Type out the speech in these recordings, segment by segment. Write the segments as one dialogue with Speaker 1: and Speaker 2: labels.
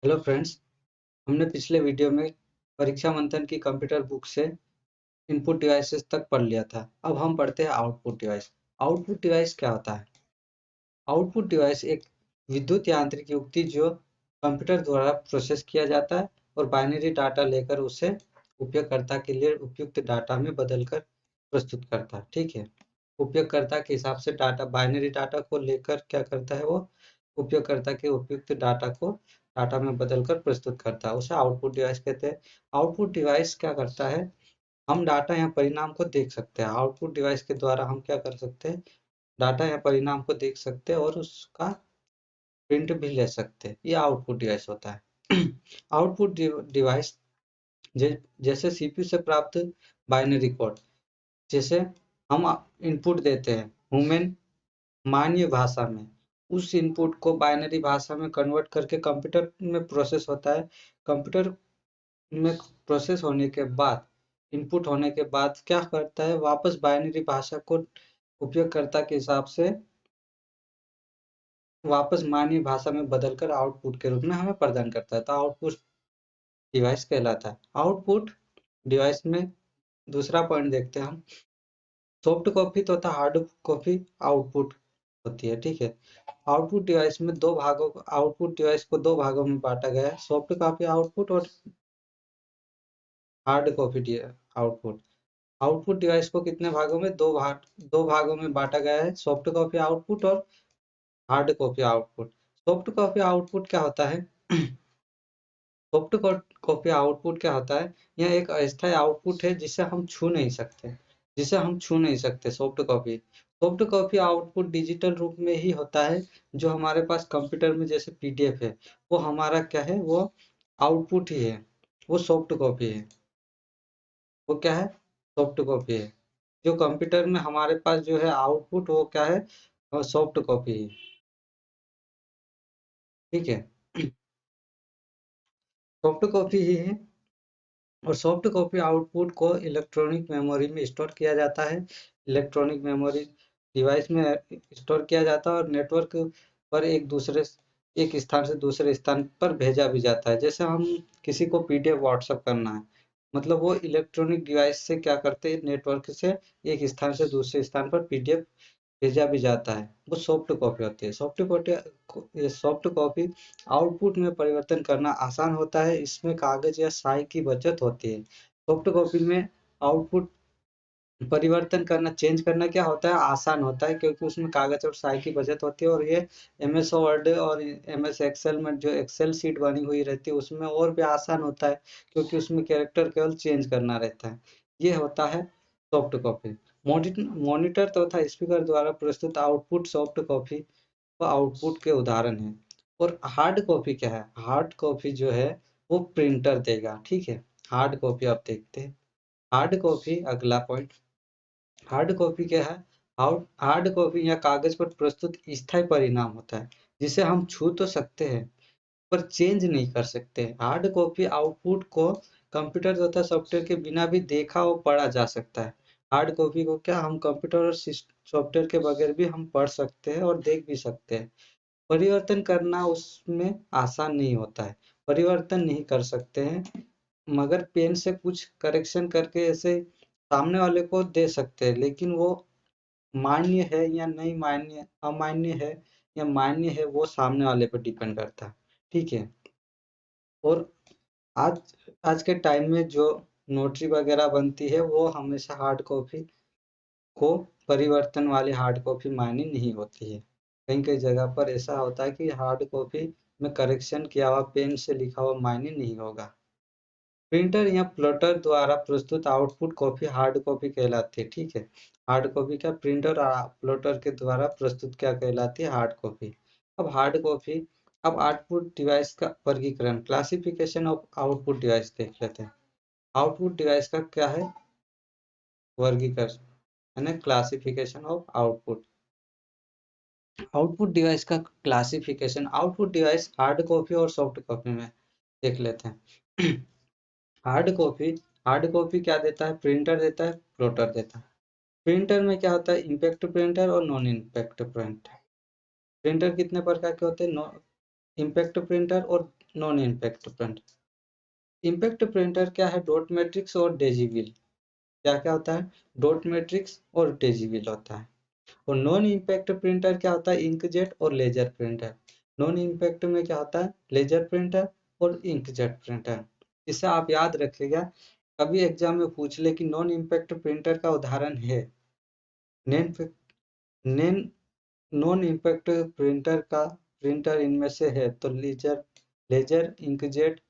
Speaker 1: Hello friends. हमने पिछले video में परीक्षा मंथन की कंप्यूटर बुक से इनपुट डिवाइसेस तक पढ़ लिया था। अब हम पढ़ते हैं आउटपुट डिवाइस। आउटपुट डिवाइस क्या होता है? आउटपुट डिवाइस एक विद्युत यांत्रिक युक्ति जो कंप्यूटर द्वारा प्रोसेस किया जाता है और बाइनरी डाटा लेकर उसे उपयोगकर्ता के लिए उपयुक्त डाटा में बदलकर प्रस्तुत करता है। ठीक है, उपयोगकर्ता के हिसाब से डाटा बाइनरी डाटा को लेकर क्या करता है, वो उपयोगकर्ता के उपयुक्त डाटा को डाटा में बदलकर प्रस्तुत करता है, उसे आउटपुट डिवाइस कहते हैं। आउटपुट डिवाइस क्या करता है, हम डाटा या परिणाम को देख सकते हैं। आउटपुट डिवाइस के द्वारा हम क्या कर सकते हैं, डाटा या परिणाम को देख सकते हैं और उसका प्रिंट भी ले सकते हैं। ये आउटपुट डिवाइस होता है। आउटपुट डिवाइस जैसे सीपीयू से प्राप्त बाइनरी कोड, जैसे हम इनपुट देते हैं ह्यूमन मानवीय भाषा में, उस इनपुट को बाइनरी भाषा में कन्वर्ट करके कंप्यूटर में प्रोसेस होता है। कंप्यूटर में प्रोसेस होने के बाद, इनपुट होने के बाद क्या करता है, वापस बाइनरी भाषा को उपयोगकर्ता के हिसाब से वापस मानवीय भाषा में बदलकर आउटपुट के रूप में हमें प्रदान करता है, तो आउटपुट डिवाइस कहलाता है। आउटपुट डिवाइस में दूसरा पॉइंट देखते हैं हम, सॉफ्ट कॉपी तथा हार्ड कॉपी आउटपुट होती है। ठीक है, आउटपुट डिवाइस में आउटपुट डिवाइस को दो भागों में बांटा गया है, सॉफ्ट कॉपी आउटपुट और hard copy output. Output device को कितने भागों में, दो भागों में बांटा गया है, सॉफ्ट कॉपी आउटपुट और hard copy output. Soft copy output क्या होता है? सॉफ्ट कॉपी आउटपुट क्या होता है, यह एक अस्थायी आउटपुट है जिसे हम छू नहीं सकते, सॉफ्ट कॉपी आउटपुट डिजिटल रूप में ही होता है, जो हमारे पास कंप्यूटर में जैसे पीडीएफ है, वो हमारा क्या है, वो आउटपुट ही है, वो सॉफ्ट कॉपी है। वो क्या है, सॉफ्ट कॉपी है। जो कंप्यूटर में हमारे पास जो है आउटपुट, वो क्या है, सॉफ्ट कॉपी है। ठीक है, सॉफ्ट कॉपी ही है। और सॉफ्ट कॉपी आउटपुट को इलेक्ट्रॉनिक मेमोरी में स्टोर किया जाता है, इलेक्ट्रॉनिक मेमोरी डिवाइस में स्टोर किया जाता है और नेटवर्क पर एक स्थान से दूसरे स्थान पर भेजा भी जाता है। जैसे हम किसी को पीडीएफ व्हाट्सएप करना है, मतलब वो इलेक्ट्रॉनिक डिवाइस से क्या करते हैं, नेटवर्क से एक स्थान से दूसरे स्थान पर पीडीएफ भेजा भी जाता है, वो सॉफ्ट कॉपी होती है। सॉफ्ट कॉपी आउटपुट में परिवर्तन करना आसान होता है, इसमें कागज या स्याही की बचत होती है। सॉफ्ट कॉपी में आउटपुट परिवर्तन करना, चेंज करना क्या होता है, आसान होता है, क्योंकि उसमें कागज और स्याही की बचत होती है। और ये एमएस वर्ड और एमएस एक्सेल में जो एक्सेल शीट बनी हुई रहती है, उसमें और भी आसान होता है, क्योंकि उसमें कैरेक्टर केवल चेंज करना रहता है। ये होता है सॉफ्ट कॉपी। मॉनिटर तथा स्पीकर द्वारा प्रस्तुत आउटपुट सॉफ्ट कॉपी व आउटपुट के उदाहरण है। और हार्ड कॉपी क्या है, हार्ड कॉपी जो है वो प्रिंटर देगा। ठीक है, हार्ड कॉपी आप देखते हैं। हार्ड कॉपी, अगला पॉइंट, हार्ड कॉपी क्या है, हार्ड कॉपी या कागज पर प्रस्तुत स्थायी परिणाम होता है, जिसे हम छू तो सकते हैं पर चेंज नहीं कर सकते। हार्ड कॉपी आउटपुट को कंप्यूटर तथा सॉफ्टवेयर के बिना भी देखा और पढ़ा जा सकता है। हार्ड कॉपी को क्या हम कंप्यूटर और सॉफ्टवेयर के बगैर भी हम पढ़ सकते हैं और देख भी सकते हैं। परिवर्तन करना उसमें आसान नहीं होता है, परिवर्तन नहीं कर सकते हैं, मगर पेन से कुछ करेक्शन करके ऐसे सामने वाले को दे सकते हैं, लेकिन वो मान्य है या नहीं, मान्य अमान्य है या मान्य है, वो सामने वाले पर डिपेंड करता है। ठीक है, और आज आज के टाइम में जो नोटरी वगैरह बनती है, वो हमेशा हार्ड कॉपी को परिवर्तन वाली हार्ड कॉपी मायने नहीं होती है। कहीं कई जगह पर ऐसा होता है कि हार्ड कॉपी में करेक्शन किया हुआ पेन से लिखा हुआ मायने नहीं होगा। प्रिंटर या प्लॉटर द्वारा प्रस्तुत आउटपुट कॉपी हार्ड कॉपी कहलाती है। ठीक है, हार्ड कॉपी का प्रिंटर और प्लॉटर के द्वारा प्रस्तुत क्या कहलाती है, हार्ड कॉपी। अब हार्ड कॉपी, अब आउटपुट डिवाइस का वर्गीकरण, क्लासिफिकेशन ऑफ आउटपुट डिवाइस देख लेते हैं। आउटपुट डिवाइस का क्या है, वर्गीकरण, यानी classification of output. Output device का classification, output device hard copy और सॉफ्ट कॉपी में देख लेते हैं। हार्ड कॉपी क्या देता है, प्रिंटर देता है, प्लॉटर देता है। प्रिंटर में क्या होता है, इम्पैक्ट प्रिंटर और नॉन इम्पैक्ट प्रिंटर। प्रिंटर कितने प्रकार के होते हैं, इम्पैक्ट प्रिंटर और non impact printer. Impact printer क्या है? डॉट मैट्रिक्स और डेजीविल। क्या क्या होता है? डॉट मैट्रिक्स और डेजीविल होता है। और नॉन इम्पैक्ट प्रिंटर क्या होता है? इंकजेट और लेजर प्रिंटर। नॉन इम्पैक्ट में क्या होता है? लेजर प्रिंटर और इंकजेट प्रिंटर। इसे आप याद रखिएगा, कभी एग्जाम में पूछ ले कि नॉन इम्पैक्ट प्रिंटर का उदाहरण है, नेन नॉन इम्पैक्ट प्रिंटर इनमें से है तो laser laser inkjet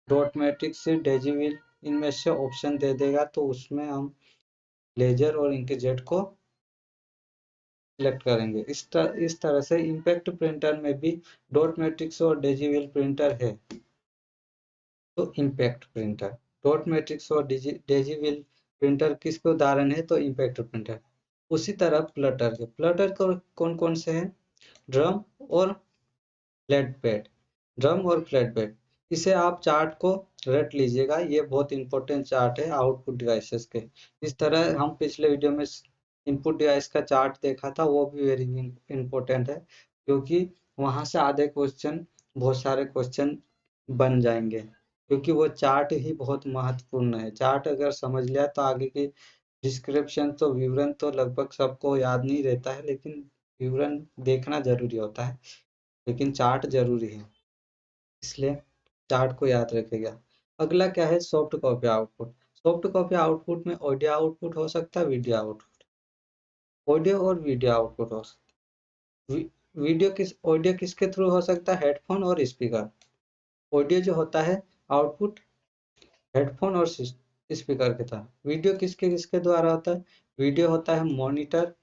Speaker 1: dot matrix daisy wheel इनमें से ऑप्शन दे देगा, तो उसमें हम लेजर और इंकजेट को सिलेक्ट करेंगे। इस तरह से इम्पैक्ट प्रिंटर में भी डॉट मैट्रिक्स और डेजीविल प्रिंटर है तो इम्पैक्ट प्रिंटर, डॉट मैट्रिक्स और डेजीविल प्रिंटर किसके उदाहरण है? तो इम्पैक्ट प्रिंटर। उसी तरह प्लटर के कौन कौन से हैं? ड्रम और फ्लैट बेड। ड्रम और फ्लैट बेड, इसे आप चार्ट को रट लीजिएगा, ये बहुत इंपॉर्टेंट चार्ट है आउटपुट डिवाइसेस के। इस तरह हम पिछले वीडियो में इनपुट डिवाइस का चार्ट देखा था, वो भी वेरी इंपॉर्टेंट है, क्योंकि वहां से आधे क्वेश्चन, बहुत सारे क्वेश्चन बन जाएंगे, क्योंकि वो चार्ट ही बहुत महत्वपूर्ण है। चार्ट अगर समझ लिया तो आगे की डिस्क्रिप्शन तो विवरण तो लगभग सबको याद नहीं रहता है, लेकिन विवरण देखना जरूरी होता है, लेकिन चार्ट जरूरी है, इसलिए चार्ट को याद रखेगा। अगला क्या है? Soft copy output. Soft copy output में ऑडियो आउटपुट हो सकता है, वीडियो आउटपुट, ऑडियो और वीडियो आउटपुट हो सकता है। ऑडियो किसके थ्रू हो सकता है? हेडफोन और स्पीकर। ऑडियो जो होता है आउटपुट हेडफोन और स्पीकर के था। वीडियो किसके किसके द्वारा होता है? वीडियो होता है मॉनिटर,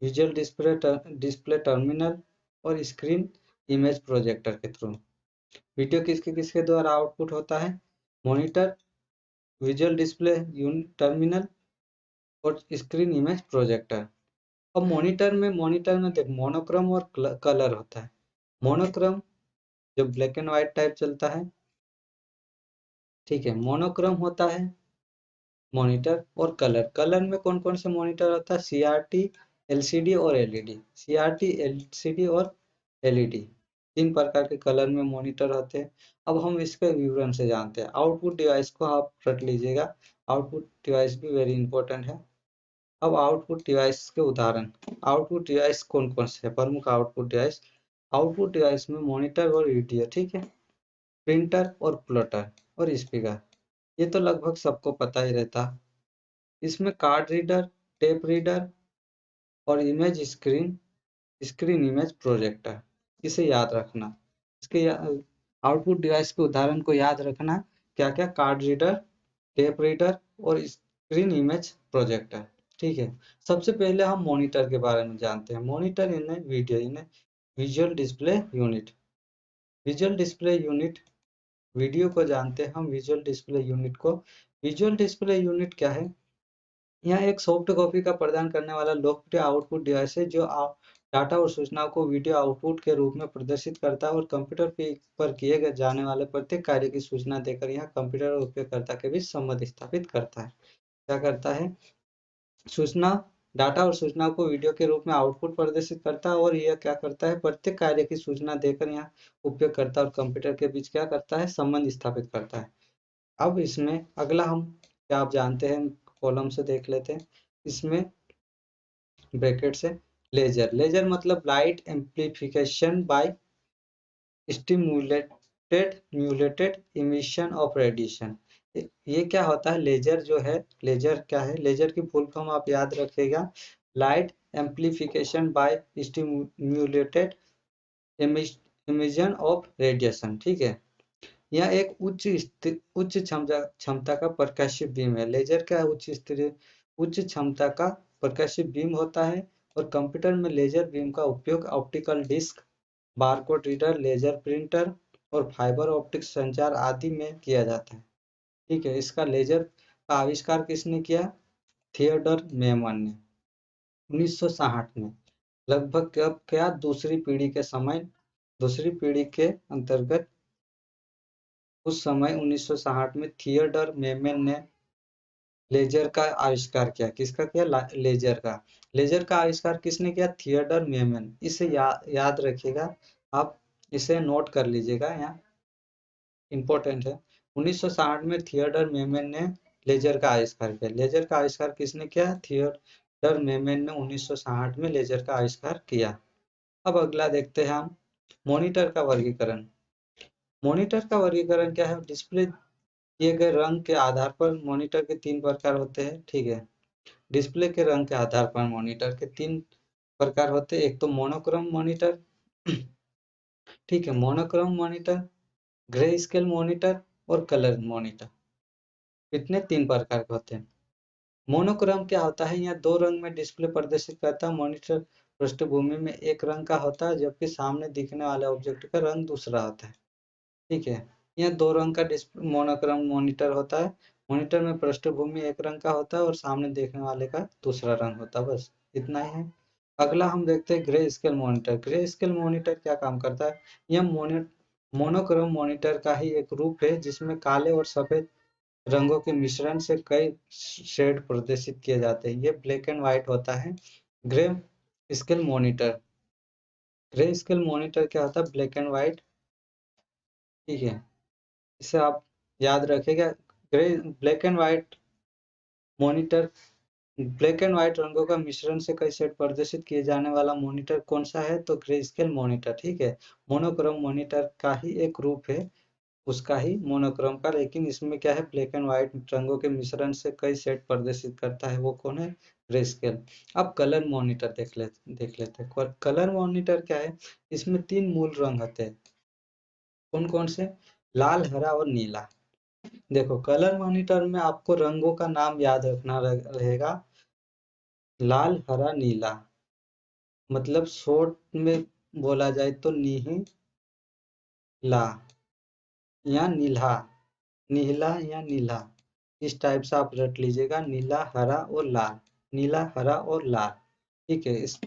Speaker 1: विजुअल डिस्प्ले टर्मिनल और स्क्रीन इमेज प्रोजेक्टर के थ्रू। वीडियो किसके किसके द्वारा आउटपुट होता है? मॉनिटर, विजुअल डिस्प्ले टर्मिनल और स्क्रीन इमेज प्रोजेक्टर। अब मॉनिटर में देख मोनोक्रोम और कलर होता है। मोनोक्रोम जो ब्लैक एंड व्हाइट टाइप चलता है, ठीक है। मोनोक्रोम होता है मॉनिटर, और कलर में कौन कौन से मॉनिटर होता है? सीआरटी, एलसीडी और एलईडी। सीआरटी, एलसीडी और एलईडी, तीन प्रकार के कलर में मॉनिटर होते हैं। अब हम इसके विवरण से जानते हैं। आउटपुट डिवाइस को आप रट लीजिएगा, आउटपुट डिवाइस भी वेरी इंपॉर्टेंट है। अब आउटपुट डिवाइस के उदाहरण। आउटपुट डिवाइस कौन कौन से है? प्रमुख आउटपुट डिवाइस में मॉनिटर और वीडियो, ठीक है, प्रिंटर और प्लॉटर और स्पीकर, ये तो लगभग सबको पता ही रहता। इसमें कार्ड रीडर, टेप रीडर और इमेज स्क्रीन इमेज प्रोजेक्टर, इसे याद रखना। इसके आउटपुट डिवाइस के उदाहरण को याद रखना। क्या क्या? कार्ड रीडर, टेप रीडर और स्क्रीन इमेज प्रोजेक्टर, ठीक है। सबसे पहले हम मॉनिटर के बारे में जानते हैं। मॉनिटर इन वीडियो इन visual display unit. Visual display unit, video को जानते हैं हम विजुअल डिस्प्ले यूनिट को। विजुअल डिस्प्ले यूनिट क्या है? यह एक सॉफ्ट कॉपी का प्रदान करने वाला लोकप्रिय आउटपुट डिवाइस है जो डाटा और सूचनाओं को वीडियो आउटपुट के रूप में प्रदर्शित करता है और कंप्यूटर पर किए जाने वाले प्रत्येक कार्य की सूचना देकर यह कंप्यूटर और उपयोगकर्ता के बीच संबंध स्थापित करता है। क्या करता है? सूचना, डाटा और सूचनाओं को वीडियो के रूप में आउटपुट प्रदर्शित करता है, और यह क्या करता है? प्रत्येक कार्य की सूचना देकर यह उपयोगकर्ता और कंप्यूटर के बीच क्या करता है? संबंध स्थापित करता है। अब इसमें अगला हम क्या आप जानते हैं, कॉलम से देख लेते हैं। इसमें ब्रैकेट से लेजर मतलब light amplification by stimulated emission of radiation. ये क्या होता है? लेजर जो है, लेजर क्या है? लेजर की फुल फॉर्म आप याद रखिएगा, light amplification by stimulated emission of radiation, ठीक है। यह एक उच्च क्षमता का प्रकाशीय बीम है। लेजर का उच्च क्षमता का प्रकाशीय बीम होता है, और कंप्यूटर में लेजर बीम का उपयोग optical disc, barcode reader, laser printer और फाइबर ऑप्टिक संचार आदि में किया जाता है, ठीक है। इसका लेजर का आविष्कार किसने किया? थियोडर मेमन ने 1960 में। लगभग कब क्या? दूसरी पीढ़ी के अंतर्गत उस समय 1960 में थियोडर मेमन ने लेजर का आविष्कार किया। किसका किया? लेजर का आविष्कार किसने किया? थियोडर मेमन। इसे याद रखिएगा आप, इसे नोट कर लीजिएगा, यहाँ इम्पोर्टेंट है। 1960 में थियोडर मेमन ने लेजर का आविष्कार किया। लेजर का आविष्कार किसने किया? थियोडर मेमन ने 1960 में लेजर का आविष्कार किया। अब अगला देखते हैं हम मॉनिटर का वर्गीकरण। मॉनिटर का वर्गीकरण क्या है? डिस्प्ले किए गए रंग के आधार पर मॉनिटर के 3 प्रकार होते हैं, ठीक है। डिस्प्ले के रंग के आधार पर मॉनिटर के 3 प्रकार होते हैं। एक तो मोनोक्रोम मॉनिटर, ठीक है, monochrome monitor, grey scale monitor और कलर मॉनिटर। इतने 3 प्रकार के होते हैं। मोनोक्रोम क्या होता है? यह 2 रंग में डिस्प्ले प्रदर्शित करता है। मॉनिटर पृष्ठभूमि में एक रंग का होता है, जबकि सामने दिखने वाले ऑब्जेक्ट का रंग दूसरा होता है, ठीक है। यह 2 रंग का मोनोक्रोम मॉनिटर होता है। मॉनिटर में पृष्ठभूमि एक रंग का होता है और सामने देखने वाले का दूसरा रंग होता है, बस इतना ही है। अगला हम देखते हैं grey scale monitor. Grey scale monitor क्या काम करता है? यह मोनोक्रोम मॉनिटर का ही एक रूप है, जिसमें काले और सफेद रंगों के मिश्रण से कई शेड प्रदर्शित किए जाते हैं। ये ब्लैक एंड व्हाइट होता है। Grey scale monitor, grey scale monitor क्या होता है? ब्लैक एंड व्हाइट, ठीक है। इसे आप याद रखिएगा। Grey black and white monitor, black and white रंगों का मिश्रण से कई सेट प्रदर्शित किए जाने वाला मॉनिटर कौन सा है? तो ग्रे स्केल मॉनिटर, ठीक है। मोनोक्रोम मॉनिटर का ही एक रूप है, उसका ही मोनोक्रोम का, लेकिन इसमें क्या है? ब्लैक एंड व्हाइट रंगों के मिश्रण से कई सेट प्रदर्शित करता है, वो कौन है? Grey scale. अब कलर मॉनिटर देख लेते हैं। कलर मॉनिटर क्या है? इसमें 3 मूल रंग होते हैं। कौन कौन से? लाल, हरा और नीला। देखो, कलर मॉनिटर में आपको रंगों का नाम याद रखना रहेगा। लाल, हरा, नीला, मतलब शॉर्ट में बोला जाए तो नीला या नीला, नीला या नीला, इस टाइप से आप रट लीजिएगा। नीला, हरा और लाल, नीला, हरा और लाल, ठीक है। इस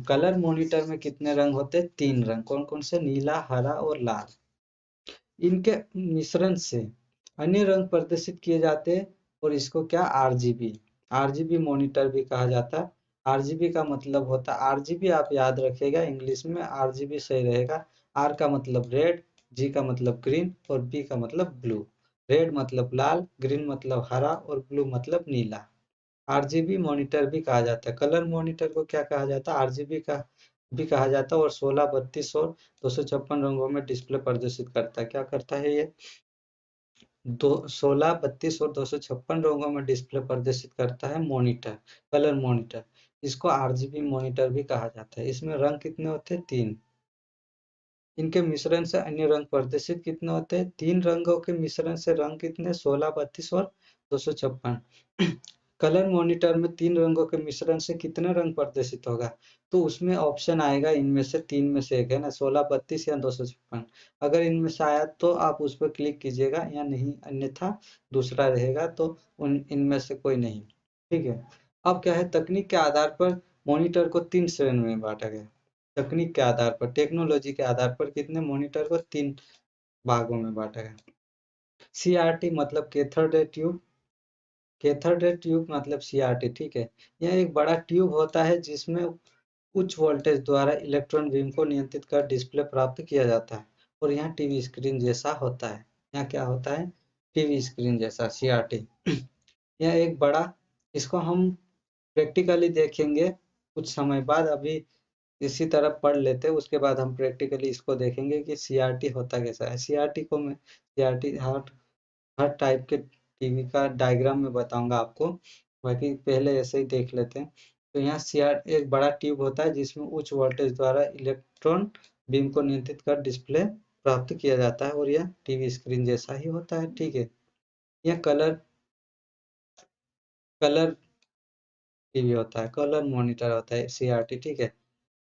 Speaker 1: कलर मॉनिटर में कितने रंग होते हैं? 3 रंग। कौन कौन से? नीला, हरा और लाल। इनके मिश्रण से अन्य रंग प्रदर्शित किए जाते हैं, और इसको क्या? आरजीबी, आरजीबी मॉनिटर भी कहा जाता है। आरजीबी का मतलब होता है, आरजीबी आप याद रखिएगा, इंग्लिश में आरजीबी सही रहेगा। आर का मतलब रेड, जी का मतलब ग्रीन और बी का मतलब ब्लू। रेड मतलब लाल, ग्रीन मतलब हरा और ब्लू मतलब नीला। आरजीबी मॉनिटर भी कहा जाता है। कलर मॉनिटर को क्या कहा जाता है? आरजीबी का भी कहा जाता है, और 16, 32 और 256 रंगों में डिस्प्ले प्रदर्शित करता है। क्या करता है ये? 16, 32 और 256 रंगों में डिस्प्ले प्रदर्शित करता है मॉनिटर, कलर मॉनिटर। इसको आरजीबी मॉनिटर भी कहा जाता है। इसमें रंग कितने होते हैं? 3। इनके मिश्रण से अन्य रंग प्रदर्शित कितने होते हैं? 3 रंगों के मिश्रण से रंग कितने? 16, 32 और 256। कलर मॉनिटर में 3 रंगों के मिश्रण से कितने रंग प्रदर्शित होगा? तो उसमें ऑप्शन आएगा, इनमें से 3 में से एक है ना, 16, 32 या 256। अगर इनमें से आया तो आप उस पर क्लिक कीजिएगा, या नहीं अन्यथा दूसरा रहेगा तो इनमें से कोई नहीं, ठीक है। अब क्या है? तकनीक के आधार पर मॉनिटर को 3 श्रेणी में बांटा गया। तकनीक के आधार पर, टेक्नोलॉजी के आधार पर कितने मॉनिटर को 3 भागों में बांटा गया। सीआरटी मतलब cathode ray tube, cathode ray tube मतलब सीआरटी, ठीक है। यह एक बड़ा ट्यूब होता है जिसमें उच्च वोल्टेज द्वारा इलेक्ट्रॉन बीम को नियंत्रित कर डिस्प्ले प्राप्त किया जाता है, और यहाँ टीवी स्क्रीन जैसा होता है। यहाँ क्या होता है? टीवी स्क्रीन जैसा, सीआरटी। यह एक बड़ा, इसको हम प्रैक्टिकली देखेंगे कुछ समय बाद। अभी इसी तरह पढ़ लेते हैं, उसके बाद हम प्रैक्टिकली इसको देखेंगे कि सीआरटी होता कैसा है। सीआरटी को मैं सीआरटी हर टाइप के टीवी का डायग्राम में बताऊंगा आपको, बाकी पहले ऐसे ही देख लेते हैं। तो यहाँ सीआर एक बड़ा ट्यूब होता है जिसमें उच्च वोल्टेज द्वारा इलेक्ट्रॉन बीम को नियंत्रित कर डिस्प्ले प्राप्त किया जाता है, और यह टीवी स्क्रीन जैसा ही होता है, ठीक है। यह कलर कलर टीवी होता है, कलर मॉनिटर होता है सीआरटी, ठीक है।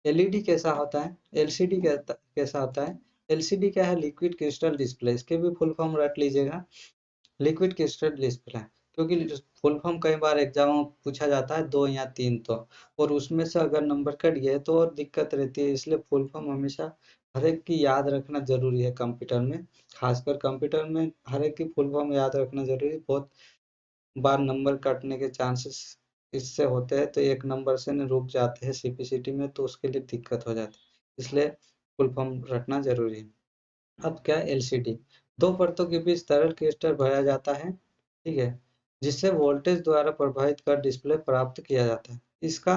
Speaker 1: एलईडी कैसा होता है? एलसीडी कैसा होता है? एलसीडी क्या है? Liquid crystal display. इसके भी फुल फॉर्म रट लीजिएगा, लिक्विड क्रिस्टल डिस्प्ले। क्योंकि फुल फॉर्म कई बार एग्जाम में पूछा जाता है 2 या 3 तो, और उसमें से अगर नंबर कट गए तो और दिक्कत रहती है, इसलिए फुल फॉर्म हमेशा हर एक की याद रखना जरूरी है कंप्यूटर में। खासकर कंप्यूटर में हर एक की फुल फॉर्म याद रखना जरूरी है। बहुत बार नंबर कटने के चांसेस इससे होते हैं, तो एक नंबर से न रुक जाते हैं सीपीसीटी में, तो उसके लिए दिक्कत हो जाती है। इसलिए फुल फॉर्म रटना जरूरी है। अब क्या है एलसीडी, दो परतों के बीच तरल क्रिस्टल भरा जाता है, ठीक है, जिससे वोल्टेज द्वारा प्रभावित कर डिस्प्ले प्राप्त किया जाता है। इसका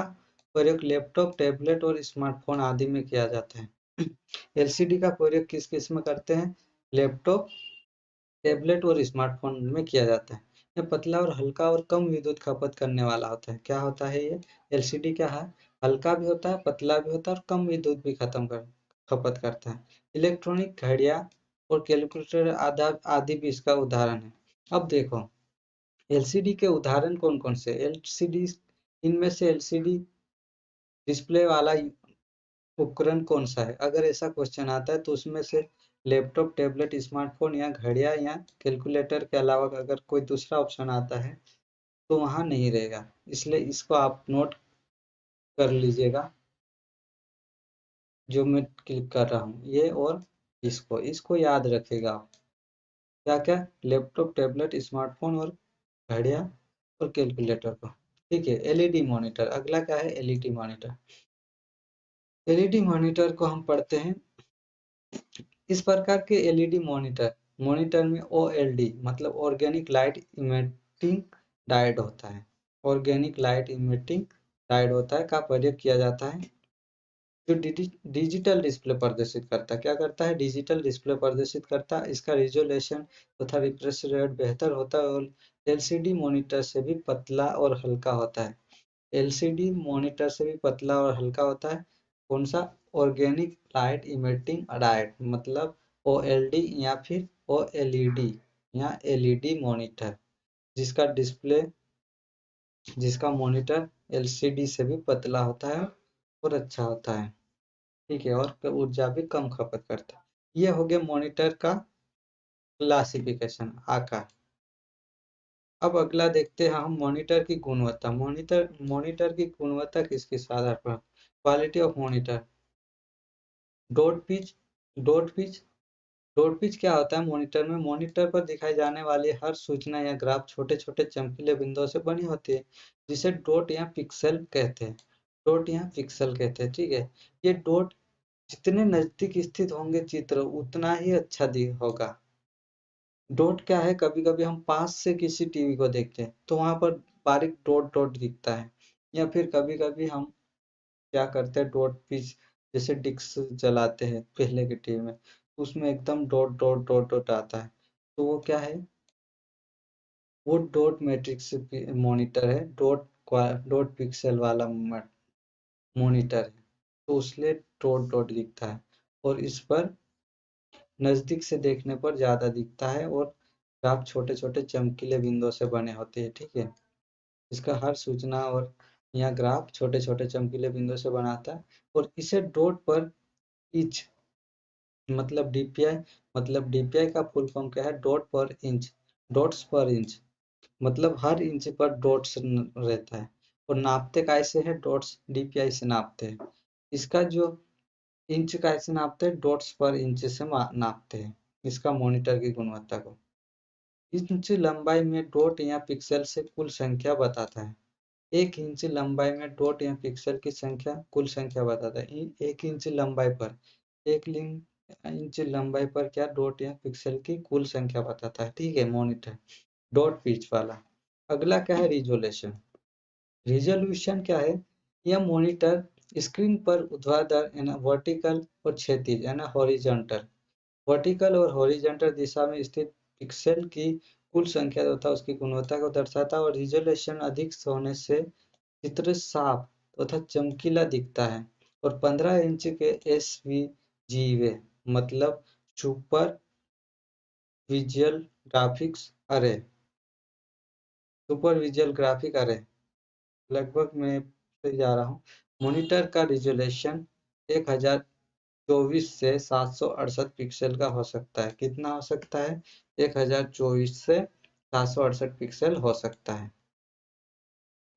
Speaker 1: प्रयोग लैपटॉप, टैबलेट और स्मार्टफोन आदि में किया जाता है। एलसीडी का प्रयोग किस किस में करते हैं? लैपटॉप, टैबलेट और स्मार्टफोन में किया जाता है। यह पतला और हल्का और कम विद्युत खपत करने वाला होता है। क्या होता है ये एलसीडी? क्या है, हल्का भी होता है, पतला भी होता है और कम विद्युत भी खपत करता है। इलेक्ट्रॉनिक घड़ियां और कैलकुलेटर आदि भी इसका उदाहरण है। अब देखो एलसीडी के उदाहरण कौन कौन से? एलसीडी, इनमें से एलसीडी डिस्प्ले वाला उपकरण कौन सा है? अगर ऐसा क्वेश्चन आता है तो उसमें से लैपटॉप, टैबलेट, स्मार्टफोन या घड़ियां या कैलकुलेटर के अलावा अगर कोई दूसरा ऑप्शन आता है तो वहां नहीं रहेगा, इसलिए इसको आप नोट कर लीजिएगा जो मैं क्लिक कर रहा हूँ ये, और इसको इसको याद रखेगा आप। क्या क्या? लैपटॉप, टैबलेट, स्मार्टफोन और घड़ियां और कैलकुलेटर को, ठीक है। एलईडी मॉनिटर, अगला क्या है? LED monitor. एलईडी मॉनिटर को हम पढ़ते हैं, इस प्रकार के एलईडी मॉनिटर मॉनिटर में ओएलडी मतलब ऑर्गेनिक लाइट इमिटिंग डायोड होता है, ऑर्गेनिक लाइट इमिटिंग डायोड होता है का प्रयोग किया जाता है, जो डिजिटल डिस्प्ले प्रदर्शित करता है। क्या करता है? डिजिटल डिस्प्ले प्रदर्शित करता है। इसका रिजोल्यूशन तथा रिफ्रेश रेट बेहतर होता है और एलसीडी मॉनिटर से भी पतला और हल्का होता है। एलसीडी मॉनिटर से भी पतला और हल्का होता है। कौन सा? ऑर्गेनिक लाइट इमिटिंग डायोड मतलब ओएलडी या फिर ओएलईडी या एलईडी मॉनिटर, जिसका डिस्प्ले, जिसका मॉनिटर एलसीडी से भी पतला होता है और अच्छा होता है, ठीक है, और ऊर्जा भी कम खपत करता है। ये हो गया मॉनिटर का क्लासिफिकेशन, आकार। अब अगला देखते हैं हम मॉनिटर की गुणवत्ता। मॉनिटर की गुणवत्ता किस आधार पर? Quality of monitor, dot pitch. Dot pitch, dot pitch क्या होता है? मॉनिटर में मॉनिटर पर दिखाई जाने वाली हर सूचना या ग्राफ छोटे छोटे चमकीले बिंदुओं से बनी होती है, जिसे डॉट या पिक्सल कहते हैं। डॉट या पिक्सल कहते हैं, ठीक है। ये डॉट जितने नजदीक स्थित होंगे चित्र उतना ही अच्छा होगा। डॉट क्या है? कभी कभी हम पास से किसी टीवी को देखते हैं तो वहां पर बारीक डॉट डॉट दिखता है, या फिर कभी कभी हम क्या करते हैं, डॉट पिच जैसे डिस्क चलाते हैं पहले के टीवी में, उसमें एकदम डॉट डॉट डॉट डॉट आता है, तो वो क्या है? वो डॉट मैट्रिक्स मॉनिटर है, डॉट पिक्सल वाला मॉनिटर है, तो उसलिए डॉट डॉट दिखता है, और इस पर नजदीक से देखने पर ज्यादा दिखता है और ग्राफ छोटे छोटे चमकीले बिंदुओं से बने होते हैं, ठीक है। इसका हर सूचना और यह ग्राफ छोटे छोटे चमकीले बिंदुओं से बनाता है, और इसे डॉट पर इंच मतलब डीपीआई, मतलब डीपीआई का फुल फॉर्म क्या है? डॉट पर इंच, डॉट्स पर इंच, मतलब हर इंच पर डॉट्स रहता है, और नापते कैसे है? डॉट्स डीपीआई से नापते हैं। इसका जो इंच कैसे नापते हैं? डॉट्स पर इंच से नापते हैं इसका मॉनिटर की गुणवत्ता को। इंच लंबाई में डॉट या पिक्सल से कुल संख्या बताता है। एक इंच लंबाई में डॉट या पिक्सल की संख्या कुल संख्या बताता है। एक इंच लंबाई पर, इंच लंबाई पर क्या डॉट या पिक्सल की कुल संख्या बताता है, ठीक है, मॉनिटर डॉट पिच वाला। अगला क्या है? रिजोल्यूशन। रिजोल्यूशन क्या है? यह मॉनिटर स्क्रीन पर ऊर्ध्वाधर यानी वर्टिकल और क्षैतिज यानी हॉरिजॉन्टल, वर्टिकल और हॉरिजॉन्टल दिशा में स्थित पिक्सेल की कुल संख्या तथा उसकी गुणवत्ता को दर्शाता है, और रिजोल्यूशन अधिक होने से चित्र साफ तथा चमकीला दिखता है। और 15 इंच के एसवीजीए मतलब सुपर विजुअल ग्राफिक्स अरे, सुपर विजुअल ग्राफिक अरे, लगभग मैं से जा रहा हूँ। मॉनिटर का रिजोल्यूशन 1024 से 768 पिक्सल का हो सकता है। कितना हो सकता है? 1024 से 768 पिक्सल हो सकता है।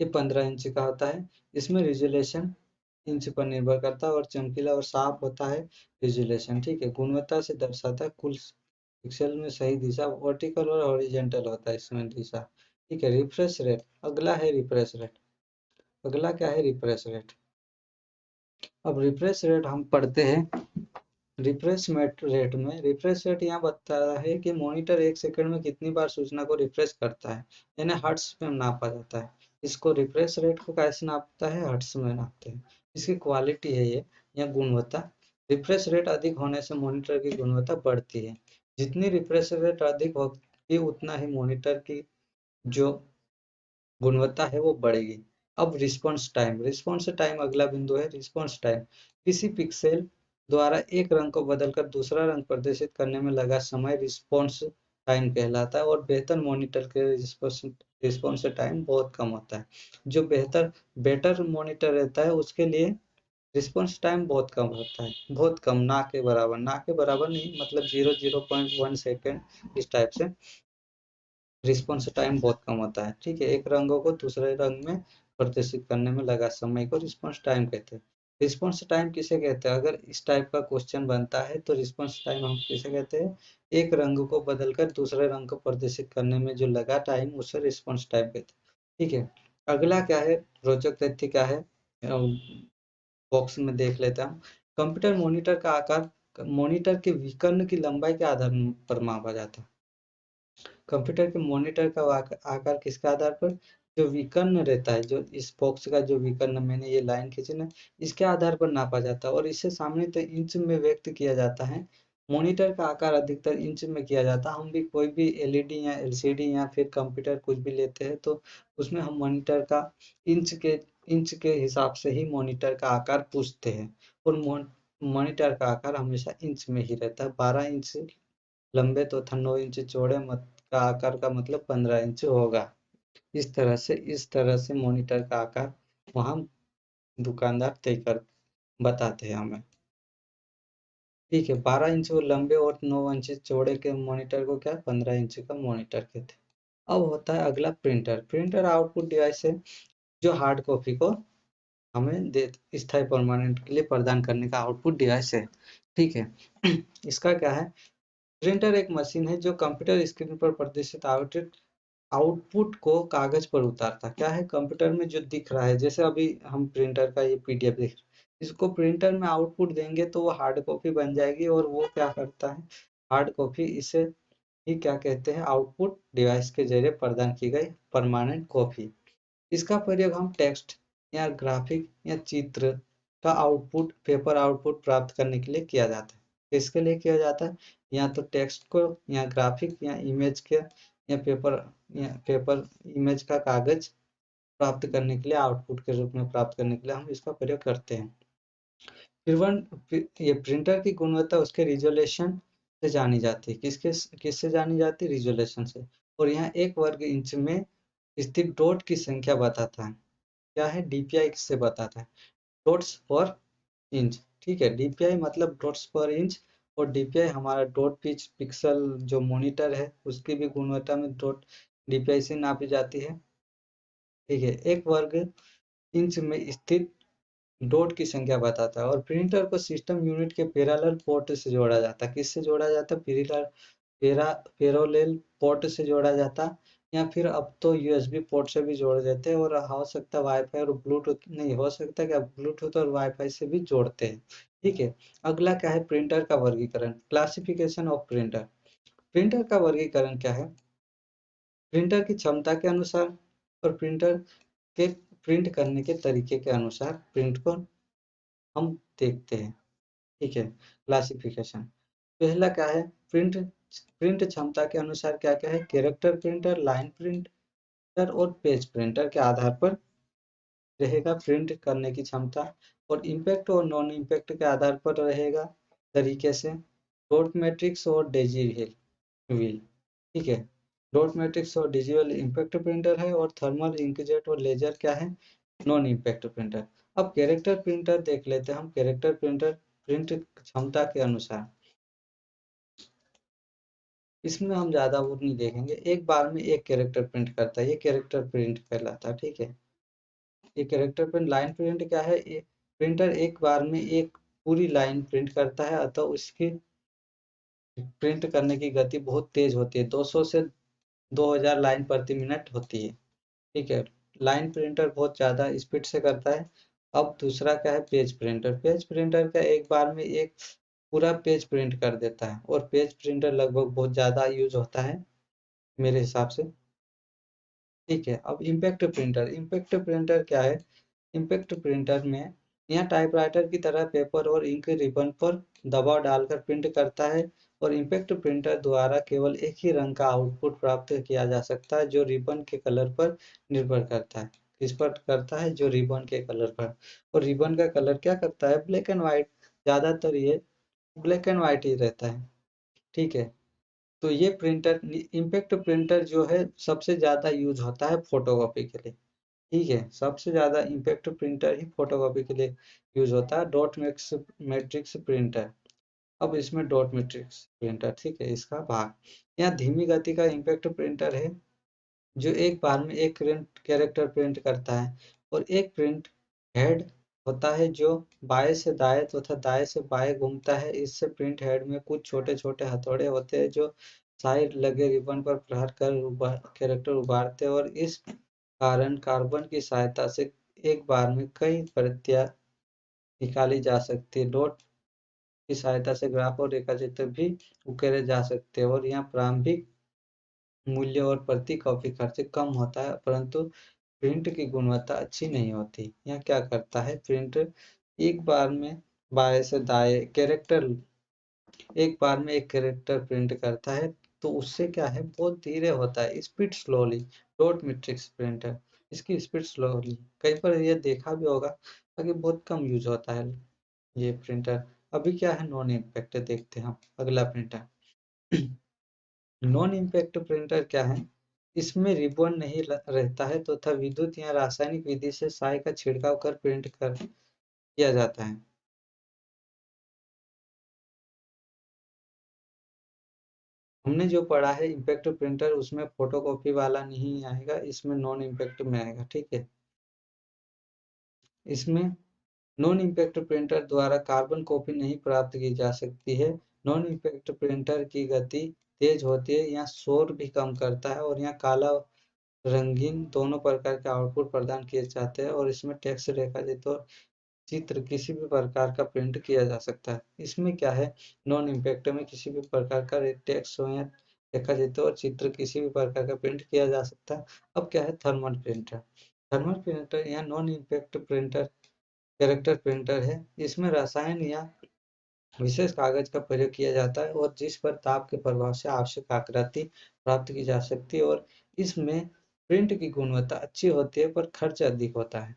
Speaker 1: ये 15 इंच का होता है। इसमें रिजोल्यूशन इंच पर निर्भर करता है, और चमकीला और साफ होता है रिजोल्यूशन, ठीक है। गुणवत्ता से दर्शाता है कुल पिक्सल में सही दिशा, वर्टिकल और हॉरिजॉन्टल होता है इसमें दिशा, ठीक है। रिफ्रेश रेट, अगला है रिफ्रेश रेट। अगला क्या है? Refresh rate. अब रिफ्रेश रेट हम पढ़ते हैं, रिफ्रेश रेट यहाँ बताता है कि मॉनिटर 1 सेकंड में कितनी बार सूचना को रिफ्रेश करता है, यानी हर्ट्स में नापा जाता है। इसको रिफ्रेश रेट को कैसे नापता है, हर्ट्स में नापते हैं। इसकी क्वालिटी है ये या गुणवत्ता। रिफ्रेश रेट अधिक होने से मॉनिटर की गुणवत्ता बढ़ती है। जितनी रिफ्रेश रेट अधिक होगी उतना ही मॉनिटर की जो गुणवत्ता है वो बढ़ेगी। अब रिस्पॉन्स टाइम अगला बिंदु है। रिस्पॉन्स टाइम किसी पिक्सेल द्वारा एक रंग को बदलकर दूसरा रंग प्रदर्शित करने में लगा समय रिस्पॉन्स टाइम कहलाता है, और बेहतर मॉनिटर के रिस्पॉन्स टाइम बहुत कम होता है। जो बेटर मॉनिटर रहता है उसके लिए रिस्पॉन्स टाइम बहुत कम होता है, बहुत कम, ना के बराबर नहीं, मतलब 0.1 सेकेंड इस टाइप से रिस्पॉन्स टाइम बहुत कम होता है। ठीक है, एक रंगों को दूसरे रंग में प्रदर्शित करने में लगा समय को रिस्पॉन्स टाइम कहते हैं। रिस्पॉन्स टाइम किसे कहते हैं, अगर इस टाइप का क्वेश्चन बनता है तो रिस्पॉन्स टाइम हम किसे कहते हैं, एक रंग को बदलकर दूसरे रंग को प्रदर्शित करने में जो लगा टाइम उसे रिस्पॉन्स टाइम कहते हैं। ठीक है, अगला क्या है, रोचक तथ्य क्या है, बॉक्स में देख लेते हैं हम। कंप्यूटर मॉनिटर का आकार मॉनिटर के विकर्ण की लंबाई के आधार पर मापा जाता है। कंप्यूटर के मॉनिटर का आकार किसके आधार पर, जो विकर्ण रहता है, जो इस बॉक्स का जो विकर्ण मैंने ये लाइन खींची ना, इसके आधार पर नापा जाता है और इसे सामान्यतः इंच में व्यक्त किया जाता है। मॉनिटर का आकार अधिकतर इंच में किया जाता है। हम भी कोई भी एलईडी या एलसीडी या फिर कंप्यूटर कुछ भी लेते हैं तो उसमें हम मॉनिटर का इंच के हिसाब से ही मॉनिटर का आकार पूछते हैं, और मॉनिटर का आकार हमेशा इंच में ही रहता है। 12 इंच लंबे तो था, 9 इंच चौड़े मत का आकार का मतलब 15 इंच होगा। इस तरह से मॉनिटर का आकार वहाँ दुकानदार तय कर बताते हैं हमें। ठीक है, 12 इंच वो लंबे और 9 इंच चौड़े के मॉनिटर को क्या 15 इंच का मॉनिटर कहते हैं। अब होता है अगला प्रिंटर। प्रिंटर आउटपुट डिवाइस है जो हार्ड कॉपी को हमें दे स्थायी परमानेंट के लिए प्रदान करने का आउटपुट डिवाइस है। ठीक है, इसका क्या है, प्रिंटर एक मशीन है जो कंप्यूटर स्क्रीन पर प्रदर्शित आउटपुट को कागज पर उतारता। क्या है, कंप्यूटर में जो दिख रहा है, जैसे अभी हम प्रिंटर का ये पीडीएफ देख रहे हैं, इसको प्रिंटर में आउटपुट देंगे तो वो हार्ड कॉपी बन जाएगी, और वो क्या करता है, हार्ड कॉपी, इसे ही क्या कहते हैं, आउटपुट डिवाइस के जरिए प्रदान की गई परमानेंट कॉपी। इसका प्रयोग हम टेक्स्ट या ग्राफिक या चित्र का आउटपुट, पेपर आउटपुट प्राप्त करने के लिए किया जाता है। किसके लिए किया जाता है, या तो टेक्स्ट को, या ग्राफिक, या इमेज के, या पेपर इमेज का कागज प्राप्त करने के लिए, आउटपुट के रूप में प्राप्त करने के लिए हम इसका प्रयोग करते हैं। ये प्रिंटर की गुणवत्ता उसके रिजोल्यूशन से जानी जाती है। किससे जानी जाती है, रिजोल्यूशन से। और यहाँ 1 वर्ग इंच में स्थित डॉट की संख्या बताता है। क्या है, डीपीआई किससे बताता है, डॉट्स पर इंच। ठीक है, डीपीआई मतलब डॉट्स पर इंच, और डीपीआई हमारा डॉट पिक्सल जो मॉनिटर है उसकी भी गुणवत्ता में डॉट डीपीआई से नापी जाती है। ठीक है, 1 वर्ग इंच में स्थित डॉट की संख्या बताता है। और प्रिंटर को सिस्टम यूनिट के पैरेलल पोर्ट से जोड़ा जाता है। किससे जोड़ा जाता है, पैरेलल पोर्ट से जोड़ा जाता है, या फिर अब तो यूएसबी पोर्ट से भी जोड़ देते हैं, और हो सकता है वाईफाई और ब्लूटूथ, नहीं हो सकता कि आप ब्लूटूथ और वाईफाई से भी जोड़ते हैं। ठीक है, अगला क्या है, प्रिंटर का वर्गीकरण, क्लासिफिकेशन ऑफ प्रिंटर। प्रिंटर का वर्गीकरण क्या है, प्रिंटर की क्षमता के अनुसार और प्रिंटर के प्रिंट करने के तरीके के अनुसार प्रिंट को हम देखते हैं। ठीक है, क्लासिफिकेशन पहला क्या है, प्रिंट प्रिंट क्षमता के अनुसार क्या क्या है, कैरेक्टर प्रिंटर, लाइन प्रिंटर और पेज प्रिंटर के आधार पर रहेगा प्रिंट करने की क्षमता, और इम्पैक्ट और नॉन इम्पैक्ट के आधार पर रहेगा तरीके से डॉट मैट्रिक्स और डेजी व्हील। ठीक है, डॉट मैट्रिक्स और डिजिटल इम्पैक्ट प्रिंटर है, और थर्मल, इंकजेट और लेजर क्या है, नॉन इम्पैक्ट प्रिंटर। अब कैरेक्टर प्रिंटर देख लेते हैं हम। कैरेक्टर प्रिंटर प्रिंट क्षमता के अनुसार, इसमें हम ज्यादा वो नहीं देखेंगे, एक बार में एक कैरेक्टर प्रिंट करता है, ये कैरेक्टर प्रिंट कहलाता है। ठीक है, ये कैरेक्टर प्रिंट। लाइन प्रिंट क्या है, ये प्रिंटर एक बार में एक पूरी लाइन प्रिंट करता है, अतः उसकी प्रिंट करने की गति बहुत तेज होती है, 200 से 2000 लाइन प्रति मिनट होती है। ठीक है, लाइन प्रिंटर बहुत ज़्यादा स्पीड से करता है। अब दूसरा क्या है, पेज प्रिंटर। पेज प्रिंटर का एक बार में एक पूरा पेज प्रिंट कर देता है, और पेज प्रिंटर लगभग बहुत ज़्यादा यूज होता है मेरे हिसाब से। ठीक है, अब इम्पैक्ट प्रिंटर क्या है? इम्पैक्ट प्रिंटर में यह टाइपराइटर की तरह पेपर और इंक रिबन पर दबाव डालकर प्रिंट करता है, और इम्पैक्ट प्रिंटर द्वारा केवल एक ही रंग का आउटपुट प्राप्त किया जा सकता है, जो रिबन के कलर पर निर्भर करता है। किस पर करता है? जो रिबन के कलर पर। और रिबन का कलर क्या करता है? Black and white. ज़्यादातर ये ब्लैक एंड व्हाइट ही रहता है। ठीक है, तो ये प्रिंटर इम्पैक्ट प्रिंटर जो है सबसे ज़्यादा यूज होता है फोटोकॉपी के लिए। ठीक है, सबसे ज़्यादा इम्पैक्ट प्रिंटर ही फोटोकॉपी के लिए यूज होता है। Dot matrix printer. अब इसमें डॉट मैट्रिक्स प्रिंटर, ठीक है, इसका भाग। यहाँ धीमी गति का इम्पैक्ट प्रिंटर है, जो एक बार में एक कैरेक्टर प्रिंट करता है, और एक प्रिंट हेड होता है जो बाएं से दाएं तथा दाएं से बाएं घूमता है। इससे प्रिंट हेड में कुछ छोटे छोटे हथौड़े होते हैं, जो साइड लगे रिबन पर प्रहार कर कैरेक्टर उभारते हैं, और इस कारण कार्बन की सहायता से एक बार में कई प्रतियां निकाली जा सकती है। डॉट की सहायता से ग्राफ और रेखाचित्र भी उकेरे जा सकते हैं, और यहाँ प्रारंभिक मूल्य और प्रति कॉपी खर्च कम होता है, परंतु प्रिंट की गुणवत्ता अच्छी नहीं होती। यह क्या करता है? प्रिंटर एक बार में बाएं से दाएं कैरेक्टर एक बार में एक कैरेक्टर प्रिंट करता है, तो उससे क्या है, बहुत धीरे होता है, speed slowly. Dot matrix printer, इसकी स्पीड स्लोली। कई बार ये देखा भी होगा, ताकि बहुत कम यूज होता है ये प्रिंटर। अभी क्या है, नॉन इम्पैक्ट देखते हैं हम, अगला प्रिंटर। नॉन इम्पैक्ट प्रिंटर क्या है? इसमें रिबन नहीं रहता है, तथा विद्युत या रासायनिक विधि से स्याही का छिड़काव कर प्रिंट कर किया जाता है। हमने जो पढ़ा है इम्पैक्ट प्रिंटर, उसमें फोटोकॉपी वाला नहीं आएगा, इसमें नॉन इम्पैक्ट में आएगा। ठीक है, इसमें नॉन इम्पैक्ट प्रिंटर द्वारा कार्बन कॉपी नहीं प्राप्त की जा सकती है। नॉन इम्पैक्ट प्रिंटर की गति तेज होती है, यहाँ शोर भी कम करता है, और यहाँ काला रंगीन दोनों प्रकार के आउटपुट प्रदान किए जाते हैं, और इसमें टेक्स्ट रेखाचित्र और चित्र किसी भी प्रकार का प्रिंट किया जा सकता है। इसमें क्या है, नॉन इम्पैक्ट में किसी भी प्रकार का टेक्स्ट हो या रेखाचित्र और चित्र किसी भी प्रकार का प्रिंट किया जा सकता है। अब क्या है, थर्मल प्रिंटर। थर्मल प्रिंटर या non impact printer character printer है। इसमें रसायन या विशेष कागज का प्रयोग किया जाता है, और जिस पर ताप के प्रभाव से आवश्यक आकृति प्राप्त की जा सकती है, और इसमें प्रिंट की गुणवत्ता अच्छी होती है, पर खर्च अधिक होता है।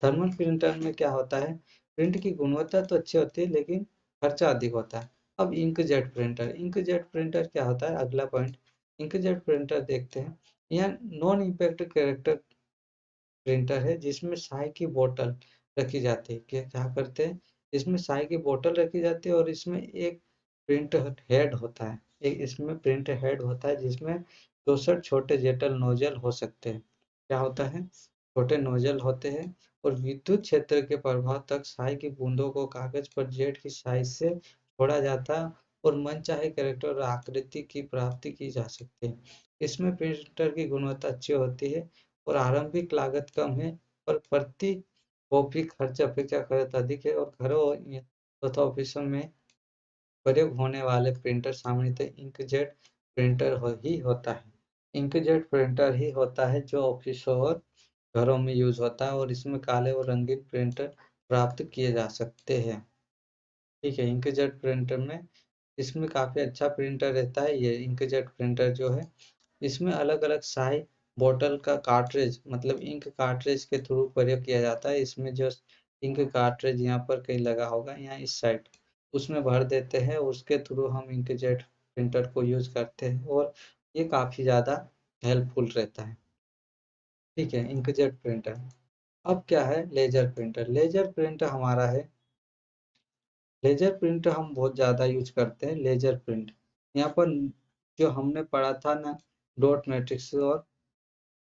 Speaker 1: थर्मल प्रिंटर में क्या होता है, प्रिंट की गुणवत्ता तो अच्छी होती है, लेकिन खर्चा अधिक होता है। अब इंकजेट प्रिंटर, इंकजेट प्रिंटर क्या होता है, अगला पॉइंट। इंकजेट प्रिंटर देखते हैं। यह नॉन इम्पैक्ट कैरेक्टर प्रिंटर है, जिसमें चाय की बोतल रखी जाती है। क्या क्या करते हैं, इसमें चाय की बोतल रखी जाती है, और इसमें एक प्रिंट हेड होता है। एक इसमें प्रिंट हेड होता है, जिसमें 64 छोटे जेटल नोजल हो सकते हैं। क्या होता है, छोटे नोजल होते हैं, और विद्युत क्षेत्र के प्रभाव तक चाय की बूंदों को कागज पर जेट की साइज से छोड़ा जाता है, और मनचाहे कैरेक्टर और आकृति की प्राप्ति की जा सकती है। इसमें प्रिंटर की गुणवत्ता अच्छी होती है, और आरंभिक लागत कम है, पर प्रति कॉपी खर्च अपेक्षाकृत अधिक है, और घरों तथा ऑफिसों में प्रयोग होने वाले प्रिंटर सामान्यतः इंकजेट प्रिंटर ही होता है। इंकजेट प्रिंटर ही होता है जो ऑफिसों और घरों में यूज होता है, और इसमें काले और रंगीन प्रिंटर प्राप्त किए जा सकते हैं। ठीक है, इंकजेट प्रिंटर में इसमें काफी अच्छा प्रिंटर रहता है। ये इंकजेट प्रिंटर जो है, इसमें अलग अलग स्याही बोतल का कार्ट्रिज, मतलब इंक कार्ट्रिज के थ्रू प्रयोग किया जाता है। इसमें जो इंक कार्ट्रिज यहाँ पर कहीं लगा होगा, यहाँ इस साइड, उसमें भर देते हैं, उसके थ्रू हम इंकजेट प्रिंटर को यूज करते हैं, और ये काफी ज्यादा हेल्पफुल रहता है। ठीक है, इंकजेट प्रिंटर। अब क्या है, लेजर प्रिंटर। लेजर प्रिंटर हमारा है, लेजर प्रिंट हम बहुत ज़्यादा यूज करते हैं। लेजर प्रिंट यहाँ पर जो हमने पढ़ा था ना, डॉट मैट्रिक्स और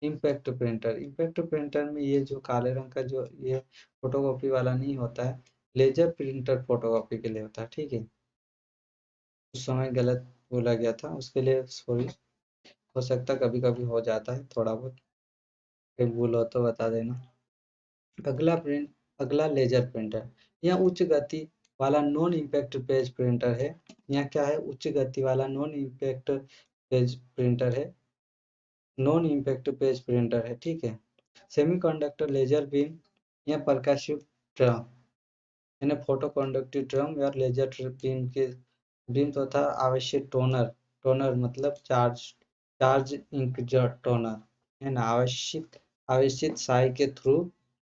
Speaker 1: इम्पैक्ट प्रिंटर। इम्पैक्ट प्रिंटर में ये जो काले रंग का जो ये फोटोकॉपी वाला नहीं होता है, लेजर प्रिंटर फोटोकॉपी के लिए होता है। ठीक है, उस समय गलत बोला गया था, उसके लिए सॉरी। हो सकता कभी कभी हो जाता है थोड़ा बहुत, फिर भूल हो तो बता देना। अगला प्रिंट, अगला लेजर प्रिंटर। यह उच्च गति वाला नॉन इम्पैक्ट पेज प्रिंटर है। यहाँ क्या है, उच्च गति वाला नॉन इम्पैक्ट पेज प्रिंटर है, नॉन इम्पैक्ट पेज प्रिंटर है, ठीक है। सेमीकंडक्टर लेजर बीम या प्रकाशित ड्रम, यानी फोटो कंडक्टिव ड्रम या लेजर बीम के बीम तथा आवश्यक टोनर, टोनर मतलब चार्ज इंकजेट टोनर है ना, आवश्यक साई के थ्रू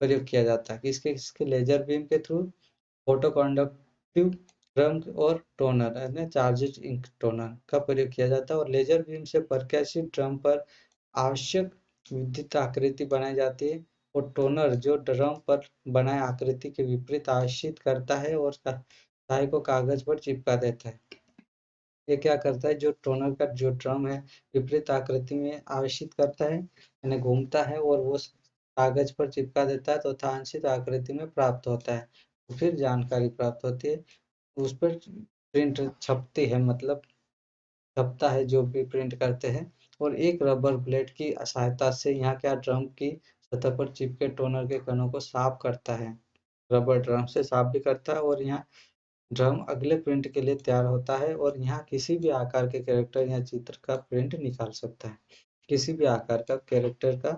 Speaker 1: प्रयोग किया जाता है। किसके किसके, लेजर बीम के थ्रू, फोटो कंडक्टिव ड्रम और टोनर यानी चार्जेज इंक टोनर का प्रयोग किया जाता है। और लेजर बीम से प्रकाशित ड्रम पर आवश्यक विद्युत आकृति बनाई जाती है, और टोनर जो ड्रम पर बनाए आकृति के विपरीत आवेशित करता है और स्याही को कागज पर चिपका देता है। ये क्या करता है, जो टोनर का जो ड्रम है विपरीत आकृति में आवेशित करता है, यानी घूमता है और वो कागज पर चिपका देता है, तो आंशिक आकृति में प्राप्त होता है। तो फिर जानकारी प्राप्त होती है, उस पर प्रिंट छपती है, मतलब छपता है जो भी प्रिंट करते हैं। और एक रबर ब्लेड की सहायता से यहाँ क्या ड्रम की सतह पर चिपके टोनर के कणों को साफ करता है, रबर ड्रम से साफ भी करता है, और यहाँ ड्रम अगले प्रिंट के लिए तैयार होता है। और यहाँ किसी भी आकार के कैरेक्टर या चित्र का प्रिंट निकाल सकता है, किसी भी आकार का कैरेक्टर का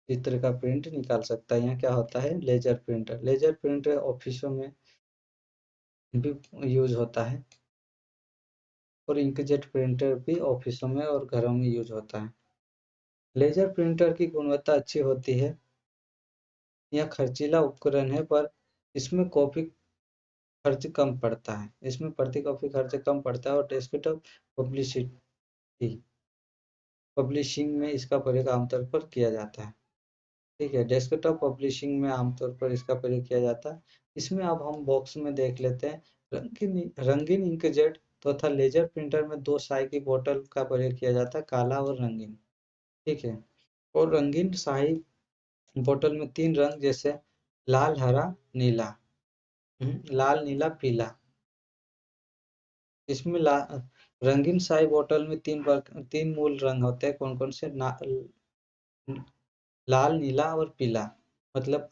Speaker 1: चित्र का प्रिंट निकाल सकता है। यहाँ क्या होता है, लेजर प्रिंटर, लेजर प्रिंटर ऑफिसों में भी यूज होता है, और इंकजेट प्रिंटर भी ऑफिसों में और घरों में यूज होता है। लेजर प्रिंटर की गुणवत्ता अच्छी होती है, यह खर्चीला उपकरण है, पर इसमें कॉपी खर्च कम पड़ता है, इसमें प्रति कॉपी खर्च कम पड़ता है। और डेस्कटॉप पब्लिसिटी पब्लिशिंग में इसका प्रयोग आमतौर पर किया जाता है, ठीक है। डेस्कटॉप पब्लिशिंग में आमतौर पर इसका प्रयोग किया जाता है। इसमें अब हम बॉक्स में देख लेते हैं, रंगीन इंकजेट तथा लेजर प्रिंटर में दो स्याही की बोतल का प्रयोग किया जाता है, काला और रंगीन, ठीक है। और रंगीन स्याही बोतल में तीन रंग जैसे लाल, हरा, नीला, लाल, नीला, पीला। इसमें रंगीन स्याही बोतल में तीन मूल रंग होते हैं, कौन कौन से, लाल, नीला और पीला, मतलब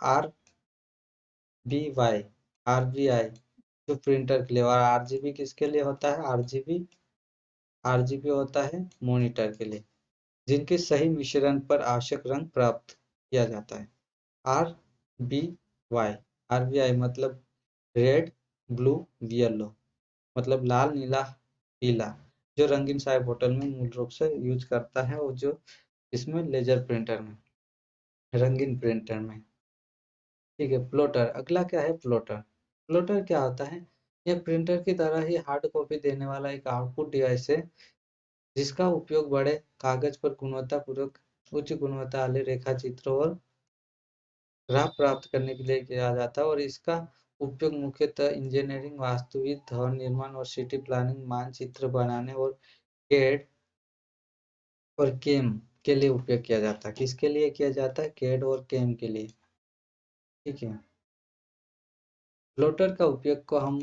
Speaker 1: RBY, RBI जो प्रिंटर के लिए, और RGB किसके लिए होता है, RGB होता है मॉनिटर के लिए, जिनके सही मिश्रण पर आवश्यक रंग प्राप्त किया जाता है। RBY, RBI मतलब रेड, ब्लू, येलो, मतलब लाल, नीला, पीला, जो रंगीन स्याही बोतल में मूल रूप से यूज करता है, और जो इसमें लेजर प्रिंटर में, रंगीन प्रिंटर में, ठीक है। प्लॉटर, अगला क्या है, प्लॉटर। प्लॉटर क्या होता है, यह प्रिंटर की तरह ही हार्ड कॉपी देने वाला एक आउटपुट डिवाइस है, जिसका उपयोग बड़े कागज पर गुणवत्तापूर्वक उच्च गुणवत्ता वाले रेखा चित्रों और ग्राफ प्राप्त करने के लिए किया जाता है। और इसका उपयोग मुख्यतः इंजीनियरिंग, वास्तुविद, भवन निर्माण और सिटी प्लानिंग, मानचित्र बनाने और कैड और केम के लिए उपयोग किया जाता है। किसके लिए किया जाता है, कैड और केम के लिए, ठीक है। प्लॉटर का उपयोग को हम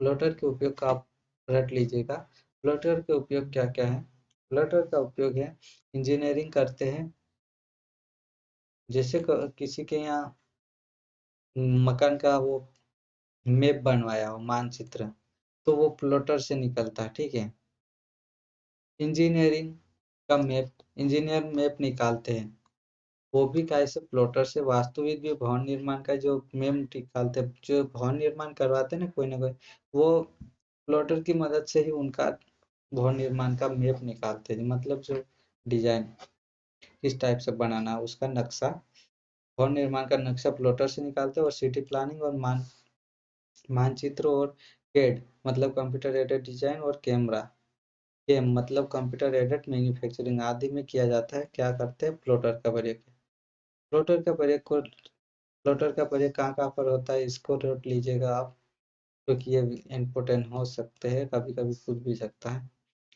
Speaker 1: प्लॉटर के उपयोग का आप रट लीजिएगा। प्लॉटर के उपयोग क्या क्या है, प्लॉटर का उपयोग है, इंजीनियरिंग करते हैं, जैसे किसी के यहाँ मकान का वो मैप बनवाया हो, मानचित्र, तो वो प्लॉटर से निकलता है, ठीक है। इंजीनियरिंग का मैप, इंजीनियर मैप निकालते हैं, वो भी कैसे, प्लॉटर से। वास्तुविद भी भवन निर्माण का जो मैप निकालते हैं, जो भवन निर्माण करवाते हैं ना कोई, वो प्लॉटर की मदद से ही उनका भवन निर्माण का मैप निकालते हैं, मतलब जो डिजाइन किस टाइप से बनाना है उसका नक्शा, भवन निर्माण का नक्शा प्लॉटर से निकालते हैं। और सिटी प्लानिंग और मानचित्र और कैड मतलब कंप्यूटर एडेड डिजाइन, और केम मतलब कंप्यूटर एडेड मैन्युफैक्चरिंग आदि में किया जाता है, क्या करते हैं, प्लॉटर का प्रयोग। प्लॉटर का प्रयोग को प्लॉटर का प्रयोग कहाँ कहाँ पर होता है, इसको नोट लीजिएगा आप, क्योंकि ये इम्पोर्टेंट हो सकते हैं, कभी कभी पूछ भी सकता है।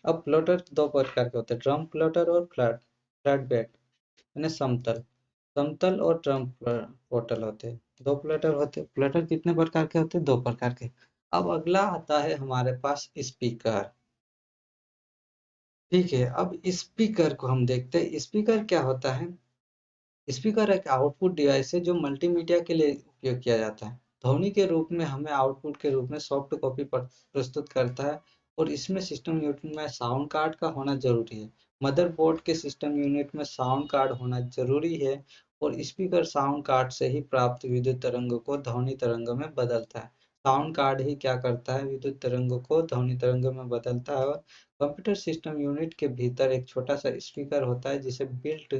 Speaker 1: अब प्लॉटर दो प्रकार के होते हैं, ड्रम प्लॉटर और फ्लैट फ्लैट बेड, यानी समतल, समतल और ड्रम प्लॉटर होते हैं, दो प्लॉटर होते हैं। प्लॉटर कितने प्रकार के होते हैं, दो प्रकार के। अब अगला आता है हमारे पास स्पीकर, ठीक है। अब स्पीकर को हम देखते हैं, स्पीकर क्या होता है। स्पीकर एक आउटपुट डिवाइस है जो मल्टीमीडिया के लिए उपयोग किया जाता है। ध्वनि के रूप में हमें आउटपुट के रूप में सॉफ्ट कॉपी प्रस्तुत करता है और इसमें सिस्टम यूनिट में साउंड कार्ड का होना जरूरी है। मदरबोर्ड के सिस्टम यूनिट में साउंड कार्ड होना जरूरी है और स्पीकर साउंड कार्ड से ही प्राप्त विद्युत तरंगों को ध्वनि तरंगों में बदलता है। साउंड कार्ड ही क्या करता है, विद्युत तरंगों को ध्वनि तरंगों में बदलता है। और कंप्यूटर सिस्टम यूनिट के भीतर एक छोटा सा स्पीकर होता है जिसे बिल्ट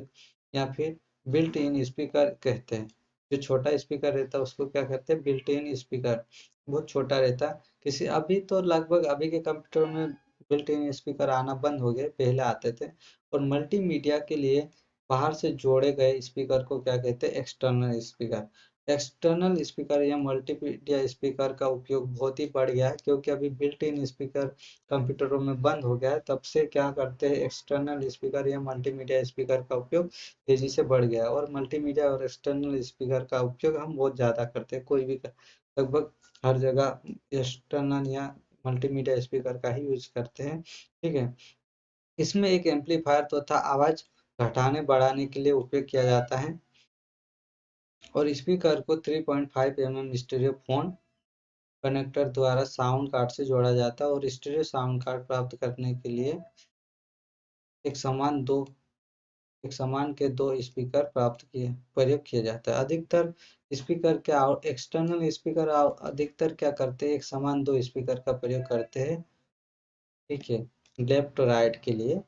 Speaker 1: या फिर बिल्ट इन स्पीकर कहते हैं। जो छोटा स्पीकर रहता है उसको क्या कहते हैं, बिल्ट इन स्पीकर। बहुत छोटा रहता है। किसी अभी तो लगभग अभी के कंप्यूटर में बिल्ट इन स्पीकर आना बंद हो गए, पहले आते थे। और मल्टीमीडिया के लिए बाहर से जोड़े गए स्पीकर को क्या कहते हैं, एक्सटर्नल स्पीकर। एक्सटर्नल स्पीकर या मल्टीमीडिया स्पीकर का उपयोग बहुत ही बढ़ गया है, क्योंकि अभी बिल्ट इन स्पीकर कंप्यूटरों में बंद हो गया है। तब से क्या करते हैं, एक्सटर्नल स्पीकर या मल्टीमीडिया स्पीकर का उपयोग तेजी से बढ़ गया है। और मल्टीमीडिया और एक्सटर्नल स्पीकर का उपयोग हम बहुत ज़्यादा करते हैं, कोई भी लगभग हर जगह एक्सटर्नल या मल्टीमीडिया स्पीकर का ही यूज करते हैं। ठीक है। इसमें एक एम्पलीफायर तथा आवाज घटाने बढ़ाने के लिए उपयोग किया जाता है और स्पीकर को 3.5 mm स्टीरियो फोन कनेक्टर द्वारा साउंड कार्ड से जोड़ा जाता है और स्टीरियो साउंड कार्ड प्राप्त करने के लिए एक समान दो एक समान के दो स्पीकर प्रयोग किया जाता है। अधिकतर स्पीकर एक्सटर्नल स्पीकर अधिकतर क्या करते हैं, एक समान दो स्पीकर का प्रयोग करते हैं। ठीक है, लेफ्ट राइट के लिए।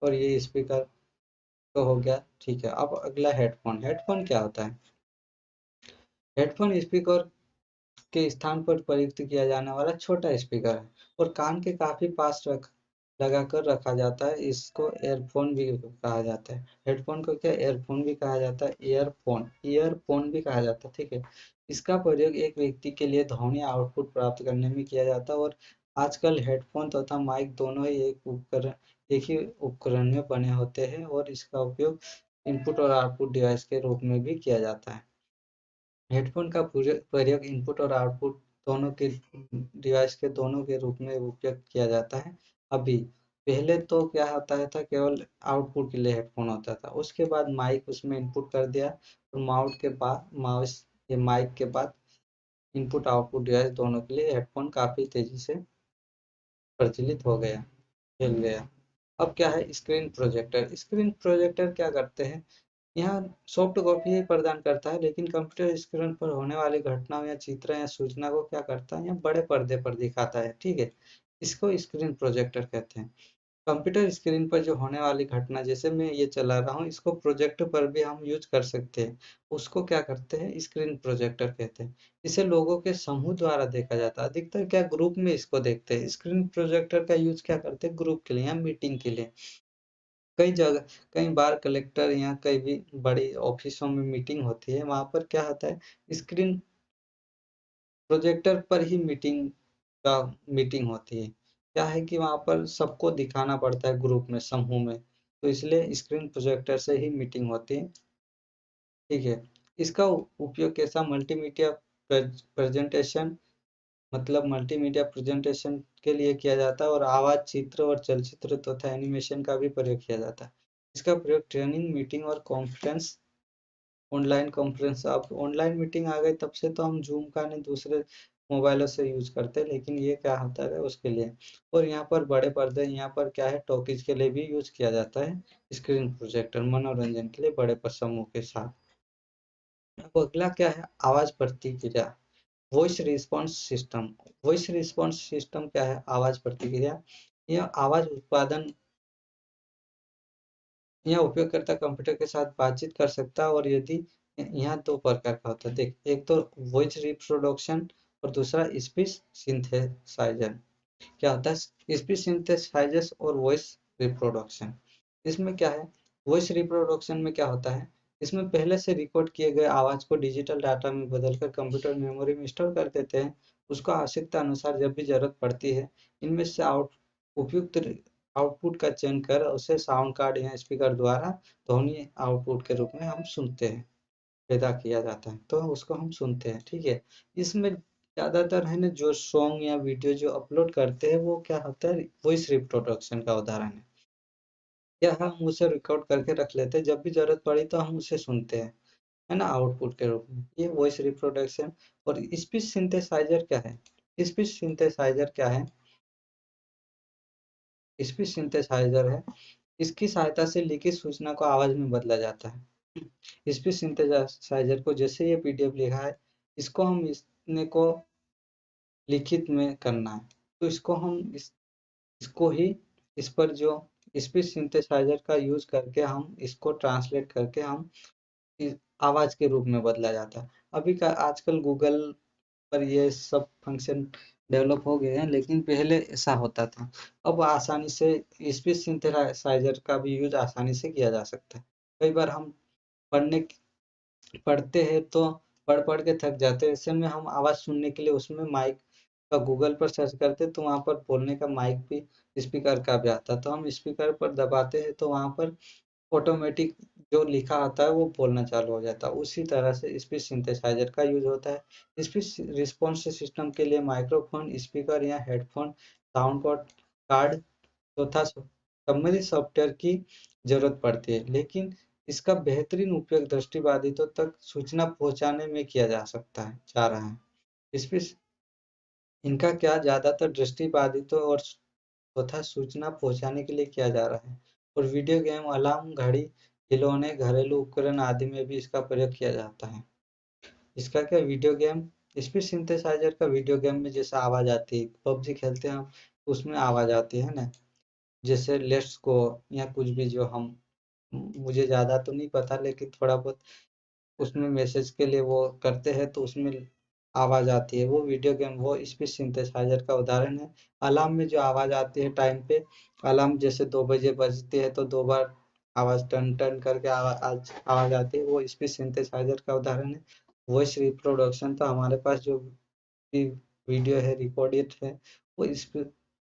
Speaker 1: और ये स्पीकर तो हो गया। ठीक है, अब अगला हेडफोन। हेडफोन क्या होता है? हेडफोन स्पीकर के स्थान पर प्रयुक्त किया जाने वाला छोटा स्पीकर है और कान के काफी पास लगाकर रखा जाता है। इसको एयरफोन भी कहा जाता है। हेडफोन को क्या एयरफोन भी कहा जाता है, ईयरफोन भी कहा जाता है। ठीक है। इसका प्रयोग एक व्यक्ति के लिए ध्वनि आउटपुट प्राप्त करने में किया जाता है। और आजकल हेडफोन तथा माइक दोनों ही एक ही उपकरण में बने होते हैं और इसका उपयोग इनपुट और आउटपुट डिवाइस के रूप में भी किया जाता है। हेडफोन का प्रयोग इनपुट और आउटपुट दोनों के डिवाइस के दोनों के रूप में उपयोग किया जाता है। अभी पहले तो क्या होता था, केवल आउटपुट के लिए हेडफोन होता था। उसके बाद माइक उसमें इनपुट कर दिया और माउस ये माइक के बाद इनपुट आउटपुट डिवाइस दोनों के लिए हेडफोन काफी तेजी से प्रचलित हो गया, फैल गया। अब क्या है, स्क्रीन प्रोजेक्टर। स्क्रीन प्रोजेक्टर क्या करते हैं, यहाँ सॉफ्ट कॉपी ही प्रदान करता है, लेकिन कंप्यूटर स्क्रीन पर होने वाली घटनाओं या चित्र या सूचना को क्या करता है, यहाँ बड़े पर्दे पर दिखाता है। ठीक है, इसको स्क्रीन प्रोजेक्टर कहते हैं। कंप्यूटर स्क्रीन पर जो होने वाली घटना, जैसे मैं ये चला रहा हूँ, इसको प्रोजेक्टर पर भी हम यूज कर सकते हैं। उसको क्या करते हैं, स्क्रीन प्रोजेक्टर कहते हैं। इसे लोगों के समूह द्वारा देखा जाता है। अधिकतर क्या ग्रुप में इसको देखते हैं। स्क्रीन प्रोजेक्टर का यूज क्या करते हैं, ग्रुप के लिए या मीटिंग के लिए। कई बार कलेक्टर या कई भी बड़ी ऑफिसों में मीटिंग होती है, वहां पर क्या होता है, स्क्रीन प्रोजेक्टर पर ही मीटिंग होती है। क्या है कि वहां पर सबको दिखाना पड़ता है ग्रुप में, समूह में, तो इसलिए स्क्रीन प्रोजेक्टर से ही मीटिंग होती है। ठीक है। इसका उपयोग कैसा, मल्टीमीडिया प्रेजेंटेशन, मतलब मल्टीमीडिया प्रेजेंटेशन के लिए किया जाता है और आवाज, चित्र और चलचित्र तथा एनिमेशन का भी प्रयोग किया जाता है। इसका प्रयोग ट्रेनिंग, मीटिंग और कॉन्फ्रेंस, ऑनलाइन कॉन्फ्रेंस। अब ऑनलाइन मीटिंग आ गई तब से तो हम जूम का नहीं, दूसरे मोबाइलों से यूज करते हैं, लेकिन ये क्या होता है उसके लिए। और यहाँ पर बड़े पर्दे, यहाँ पर क्या है, टॉकीज के लिए भी यूज किया जाता है स्क्रीन प्रोजेक्टर, मनोरंजन के लिए बड़े समूह के साथ। अब अगला क्या है, आवाज प्रतिक्रिया, voice response system. Voice response system क्या है, आवाज प्रतिक्रिया। यह आवाज उत्पादन, यह उपयोगकर्ता कंप्यूटर के साथ बातचीत कर सकता है। और यदि यहाँ दो प्रकार का होता है, देख, एक तो वॉइस रिप्रोडक्शन और दूसरा स्पीच सिंथेसाइजर। क्या होता है, स्पीच सिंथेसाइजर और वॉइस रिप्रोडक्शन। इसमें क्या है, वॉइस रिप्रोडक्शन में क्या होता है, इसमें पहले से रिकॉर्ड किए गए आवाज को डिजिटल डाटा में बदलकर कंप्यूटर मेमोरी में स्टोर कर देते हैं। उसको आवश्यकता अनुसार जब भी जरूरत पड़ती है, इनमें से उपयुक्त आउटपुट का चयन कर उसे साउंड कार्ड या स्पीकर द्वारा ध्वनि आउटपुट के रूप में हम सुनते हैं, पैदा किया जाता है, तो उसको हम सुनते हैं। ठीक है। इसमें ज्यादातर है ना, जो सॉन्ग या वीडियो जो अपलोड करते हैं, वो क्या होता है, वॉइस रिप्रोडक्शन का उदाहरण है। या हम उसे रिकॉर्ड करके रख लेते हैं, जब भी जरूरत पड़ी तो हम उसे सुनते हैं। है ना, आउटपुट के रूप में। ये वॉइस रिप्रोडक्शन। और स्पीच सिंथेसाइजर क्या है? स्पीच सिंथेसाइजर क्या है? स्पीच सिंथेसाइजर है, इसकी सहायता से लिखित सूचना को आवाज में बदला जाता है। स्पीच सिंथेसाइजर को, जैसे ये पीडीएफ लिखा है, इसको हम इसने को लिखित में करना है, तो इसको हम इसको ही इस पर जो स्पीच सिंथेसाइजर का यूज करके हम इसको ट्रांसलेट करके हम आवाज के रूप में बदला जाता है। अभी का आजकल गूगल पर ये सब फंक्शन डेवलप हो गए हैं, लेकिन पहले ऐसा होता था। अब आसानी से स्पीच सिंथेसाइजर का भी यूज आसानी से किया जा सकता है। कई बार हम पढ़ने पढ़ते हैं तो पढ़ पढ़ के थक जाते हैं, ऐसे में हम आवाज सुनने के लिए उसमें माइक का गूगल पर सर्च करते, तो वहां पर बोलने का माइक भी स्पीकर का भी आता है, तो हम स्पीकर पर दबाते हैं तो वहां पर ऑटोमेटिक जो लिखा आता है वो बोलना चालू हो जाता है। उसी तरह से स्पीच सिंथेसाइजर का यूज होता है। स्पीच रिस्पॉन्स सिस्टम के लिए माइक्रोफोन, स्पीकर या हेडफोन, साउंड कार्ड तथा संबंधित सॉफ्टवेयर की जरूरत पड़ती है, लेकिन इसका बेहतरीन उपयोग दृष्टिबाधितों तक सूचना पहुंचाने में किया जा रहा है। स्पीच इनका क्या ज्यादातर दृष्टिबाधितों और तथा सूचना पहुंचाने के लिए किया जा रहा है। और वीडियो गेम, अलार्म, घड़ी, खिलौने, घरेलू उपकरण आदि में भी इसका प्रयोग किया जाता है। इसका क्या, वीडियो गेम, स्पीच सिंथेसाइजर का वीडियो गेम में जैसे आवाज आती है, पबजी खेलते हैं हम, उसमें आवाज आती है ना, जैसे लेट्स गो या कुछ भी, जो हम, मुझे ज्यादा तो नहीं पता लेकिन थोड़ा बहुत उसमें मैसेज के लिए वो करते हैं तो उसमें आवाज आती है, वो वीडियो गेम, वो स्पीच सिंथेसाइजर का उदाहरण है। अलार्म में जो आवाज आती है टाइम पे, अलार्म जैसे 2 बजे बजती है तो 2 बार आवाज टन टन करके आवाज आती है, वो स्पीच सिंथेसाइजर का उदाहरण है। वॉइस रिप्रोडक्शन, तो हमारे पास जो भी वीडियो है रिकॉर्डेड है, वो इस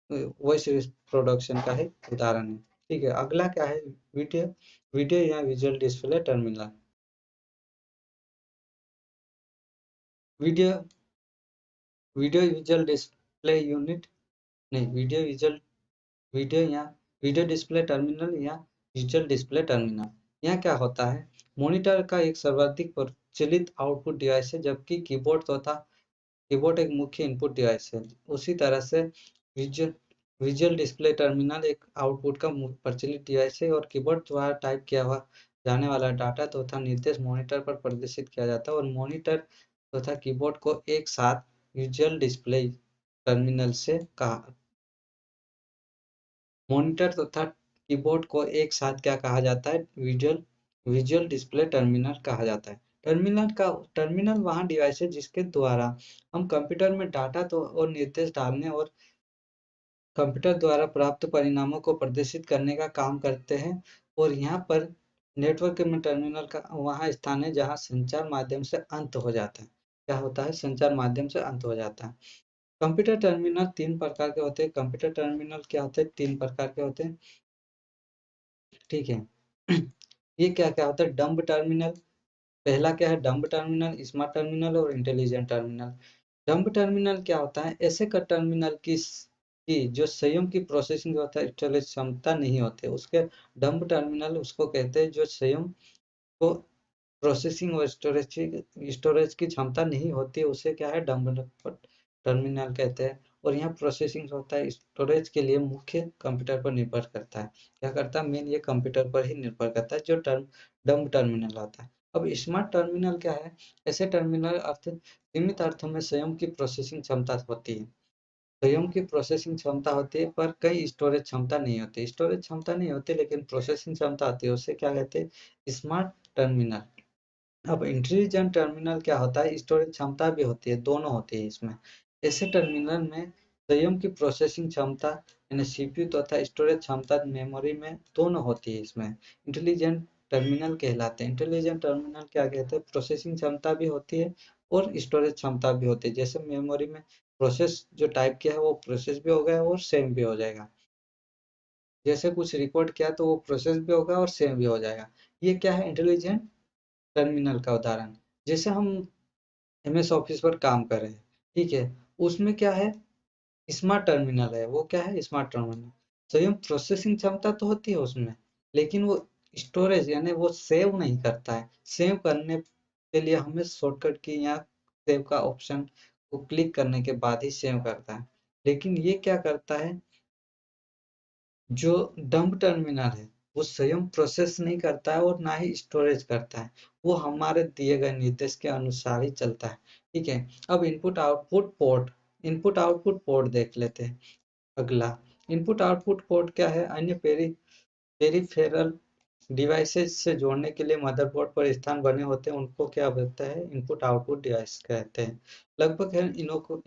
Speaker 1: वॉइस रिप्रोडक्शन का है उदाहरण है। ठीक है, अगला क्या है? वीडियो वीडियो या visual display terminal. Video video visual display unit, नहीं, वीडियो या वीडियो डिस्प्ले टर्मिनल या विजुअल डिस्प्ले टर्मिनल। यहाँ क्या होता है? मॉनिटर का एक सर्वाधिक प्रचलित आउटपुट डिवाइस है, जबकि कीबोर्ड एक मुख्य इनपुट डिवाइस है। उसी तरह से विजुअल विजुअल डिस्प्ले टर्मिनल एक आउटपुट का प्रचलित डिवाइस है और कीबोर्ड द्वारा टाइप किया हुआ जाने वाला डाटा तथा निर्देश मॉनिटर पर प्रदर्शित किया जाता है, और मॉनिटर तथा कीबोर्ड को एक साथ विजुअल डिस्प्ले टर्मिनल से कहा मॉनिटर तथा कीबोर्ड को एक साथ क्या कहा जाता है? विजुअल डिस्प्ले टर्मिनल कहा जाता है। टर्मिनल वहाँ डिवाइस है जिसके द्वारा हम कंप्यूटर में डाटा तो और निर्देश डालने और कंप्यूटर द्वारा प्राप्त परिणामों को प्रदर्शित करने का काम करते हैं। और यहाँ पर नेटवर्क में टर्मिनल का वहाँ स्थान है जहाँ संचार माध्यम से अंत हो जाता है। क्या होता है? संचार माध्यम से अंत हो जाता है। कंप्यूटर टर्मिनल तीन प्रकार के होते हैं। कंप्यूटर टर्मिनल क्या होते हैं? तीन प्रकार के होते हैं। ठीक है। ये क्या क्या होता है? डंब टर्मिनल, पहला क्या है? डंब टर्मिनल, स्मार्ट टर्मिनल और इंटेलिजेंट टर्मिनल। डंब टर्मिनल क्या होता है? ऐसे का टर्मिनल की जो संयम की प्रोसेसिंग होता है स्टोरेज क्षमता नहीं होती, उसके डंब टर्मिनल उसको कहते हैं, जो संयम को प्रोसेसिंग और स्टोरेज की क्षमता नहीं होती है, उसे क्या है? डंब टर्मिनल कहते हैं। और यहाँ प्रोसेसिंग होता है स्टोरेज के लिए मुख्य कंप्यूटर पर निर्भर करता है। क्या करता है? मेन ये कंप्यूटर पर ही निर्भर करता है, जो डंब टर्मिनल होता है। अब स्मार्ट टर्मिनल क्या है? ऐसे टर्मिनल अर्थ सीमित अर्थों में स्वयं की प्रोसेसिंग क्षमता होती है, स्वयं की प्रोसेसिंग क्षमता होती है, पर कई स्टोरेज क्षमता नहीं होती। स्टोरेज क्षमता नहीं होती लेकिन प्रोसेसिंग क्षमता आती है, उसे क्या कहते हैं? Smart terminal. अब इंटेलिजेंट टर्मिनल क्या होता है? स्टोरेज क्षमता भी होती है, दोनों होती है इसमें। ऐसे टर्मिनल में संयम की प्रोसेसिंग क्षमता यानी सीपीयू तथा स्टोरेज क्षमता मेमोरी में दोनों होती है इसमें, इंटेलिजेंट टर्मिनल कहलाते हैं। इंटेलिजेंट टर्मिनल क्या कहते हैं? प्रोसेसिंग क्षमता भी होती है और स्टोरेज क्षमता भी होती है। जैसे मेमोरी में प्रोसेस जो टाइप किया है वो प्रोसेस भी हो गया और सेव भी हो जाएगा, जैसे कुछ रिकॉर्ड किया तो वो प्रोसेस भी होगा और सेव भी हो जाएगा। ये क्या है? इंटेलिजेंट टर्मिनल का उदाहरण। जैसे हम एमएस ऑफिस पर काम कर रहे हैं, ठीक है, उसमें क्या है? स्मार्ट टर्मिनल है। वो क्या है? Smart terminal. स्वयं प्रोसेसिंग क्षमता तो होती है उसमें, लेकिन वो स्टोरेज यानी वो सेव नहीं करता है। सेव करने के लिए हमें शॉर्टकट की या सेव का ऑप्शन को क्लिक करने के बाद ही सेव करता है। लेकिन ये क्या करता है, जो डंप टर्मिनल है वो स्वयं प्रोसेस नहीं करता है और ना ही स्टोरेज करता है, वो हमारे दिए गए निर्देश के अनुसार ही चलता है। ठीक है, अब इनपुट आउटपुट पोर्ट देख लेते हैं। अगला इनपुट आउटपुट पोर्ट क्या है, अन्य पेरिफेरल डिवाइसेस से जोड़ने के लिए मदरबोर्ड पर स्थान बने होते हैं, उनको क्या बोलते हैं, इनपुट आउटपुट डिवाइस कहते हैं। लगभग है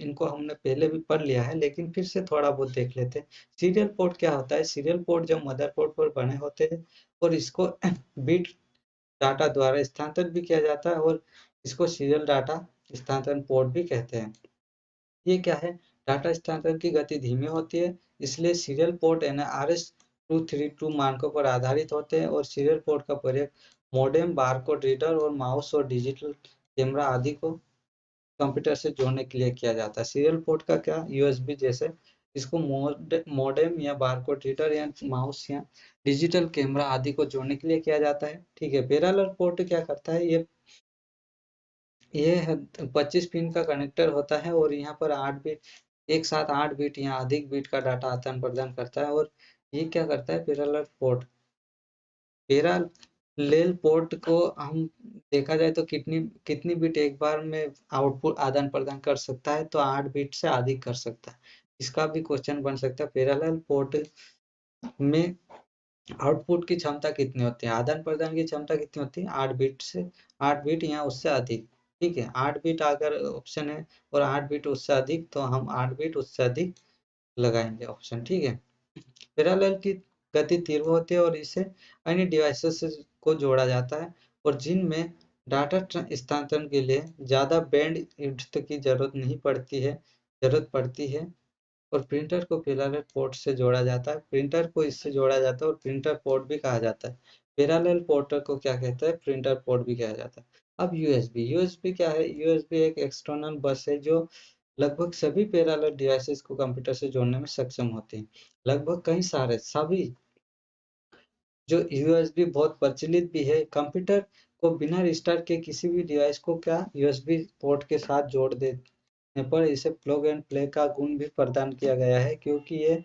Speaker 1: इनको हमने पहले भी पढ़ लिया है, लेकिन फिर से थोड़ा बहुत देख लेते हैं। सीरियल पोर्ट क्या होता है, सीरियल पोर्ट जब मदरबोर्ड पर बने होते हैं और इसको बिट डाटा द्वारा स्थानांतरित भी किया जाता है और इसको सीरियल डाटा स्थानांतरण पोर्ट भी कहते हैं। ये क्या है, डाटा स्थानांतरण की गति धीमी होती है, इसलिए सीरियल पोर्ट RS-232 मानकों पर आधारित होते हैं और सीरियल पोर्ट का प्रयोग मॉडेम, बारकोड रीडर और माउस और डिजिटल कैमरा आदि को कंप्यूटर से जोड़ने के लिए किया जाता है। सीरियल पोर्ट का क्या, यूएसबी जैसे इसको मॉडेम या बारकोड रीडर या माउस या डिजिटल कैमरा आदि को जोड़ने के लिए किया जाता है। ठीक है, पैरेलल पोर्ट क्या करता है, ये है 25 पिन का कनेक्टर होता है और यहाँ पर 8 बिट, एक साथ 8 बिट या अधिक बिट का डाटा आदान प्रदान करता है। और ये क्या करता है, पैरेलल पोर्ट को हम देखा जाए तो कितनी कितनी बिट एक बार में आउटपुट आदान प्रदान कर सकता है, तो 8 बिट से अधिक कर सकता है। इसका भी क्वेश्चन बन सकता है, पैरेलल पोर्ट में आउटपुट की क्षमता कितनी होती है, आदान प्रदान की क्षमता कितनी होती है, 8 बिट या उससे अधिक। ठीक है, 8 बिट अगर ऑप्शन है और 8 बिट उससे अधिक, तो हम 8 बिट उससे अधिक लगाएंगे ऑप्शन। ठीक है, पैरेलल की गति तीव्र होती है और इसे अन्य डिवाइसेस को जोड़ा जाता है, और जिनमें डाटा स्थानांतरण के लिए ज्यादा बैंड विड्थ की जरूरत पड़ती है। और प्रिंटर को पैरेलल पोर्ट से जोड़ा जाता है, प्रिंटर को इससे जोड़ा जाता है और प्रिंटर पोर्ट भी कहा जाता है। पैरेलल पोर्टर को क्या कहते हैं, प्रिंटर पोर्ट भी कहा जाता है। अब यूएसबी क्या है, यूएसबी एक एक्सटर्नल बस है जो लगभग सभी पैरेलल डिवाइसेस को कंप्यूटर से जोड़ने में सक्षम होते हैं। लगभग कई सारे सभी जो यूएसबी बहुत प्रचलित भी है, कंप्यूटर को बिना रिस्टार्ट के किसी भी डिवाइस को क्या यूएसबी पोर्ट के साथ जोड़ देने पर इसे प्लग एंड प्ले का गुण भी प्रदान किया गया है, क्योंकि ये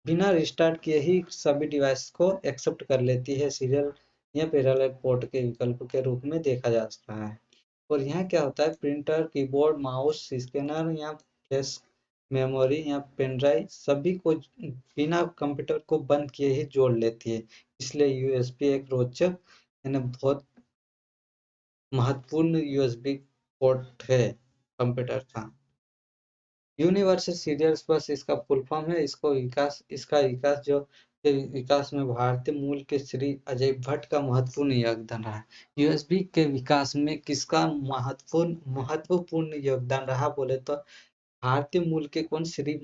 Speaker 1: बिना रिस्टार्ट किए ही सभी डिवाइस को एक्सेप्ट कर लेती है। सीरियल या पैरेलल पोर्ट के विकल्प के रूप में देखा जा सकता है। और यहाँ क्या होता है, प्रिंटर, कीबोर्ड, माउस, स्कैनर या फ्लैश मेमोरी या पेन ड्राइव सभी को बिना कंप्यूटर को बंद किए ही जोड़ लेती है। इसलिए यूएसबी एक रोचक यानी बहुत महत्वपूर्ण यूएसबी पोर्ट है कंप्यूटर का। यूनिवर्सल सीरियल बस इसका फुल फॉर्म है। इसका विकास जो के विकास में भारतीय मूल के श्री अजय भट्ट का महत्वपूर्ण योगदान रहा है। यूएसबी के विकास में किसका महत्वपूर्ण योगदान रहा बोले तो भारतीय मूल के कौन, श्री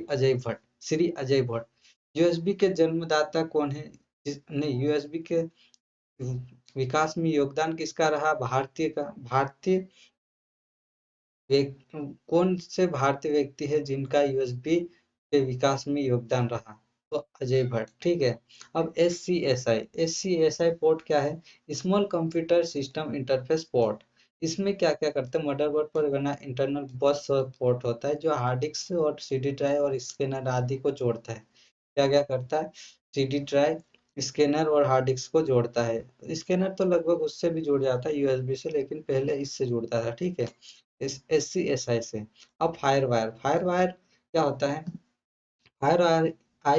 Speaker 1: अजय भट्ट। यूएसबी के जन्मदाता कौन है, नहीं, यूएसबी के विकास में योगदान किसका रहा, कौन से भारतीय व्यक्ति है जिनका यूएसबी के विकास में योगदान रहा, तो अजय भट्ट। ठीक है, अब S C S I port क्या है, small computer system interface port. इसमें क्या क्या करते हैं, मदरबोर्ड पर बना इंटरनल बस पोर्ट होता है जो हार्ड डिस्क और सीडी ड्राइव और स्कैनर आदि को जोड़ता है। क्या क्या करता है, सीडी ड्राइव, स्कैनर और हार्ड डिस्क को जोड़ता है। स्कैनर तो लगभग उससे भी जुड़ जाता है यूएसबी से, लेकिन पहले इससे जुड़ता था। ठीक है, इस SCSI से। अब फायर वायर क्या होता है, fire wire E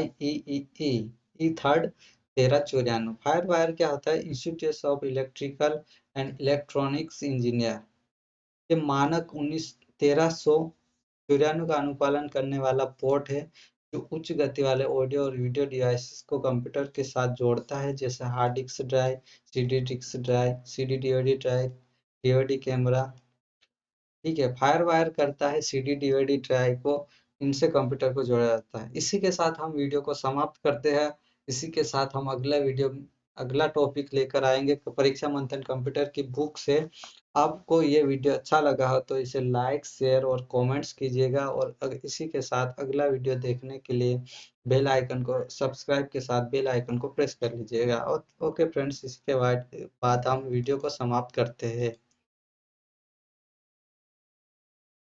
Speaker 1: third 1394। Fire wire क्या होता है, institute of electrical and electronics engineer ये मानक 1394 का अनुपालन करने वाला पोर्ट है, जो उच्च गति वाले ऑडियो और वीडियो डिवाइसेस को कंप्यूटर के साथ जोड़ता है, जैसे hard disk drive, CD DVD drive, DVD camera. ठीक है, फायर वायर करता है सीडी डीवीडी ड्राइव को, इनसे कंप्यूटर को जोड़ा जाता है। इसी के साथ हम वीडियो को समाप्त करते हैं। इसी के साथ हम अगला टॉपिक लेकर आएंगे परीक्षा मंथन कंप्यूटर की बुक से। आपको ये वीडियो अच्छा लगा हो तो इसे लाइक शेयर और कमेंट्स कीजिएगा, और इसी के साथ अगला वीडियो देखने के लिए बेल आइकन को सब्सक्राइब के साथ बेल आइकन को प्रेस कर लीजिएगा। और ओके फ्रेंड्स, इसके बाद हम वीडियो को समाप्त करते हैं।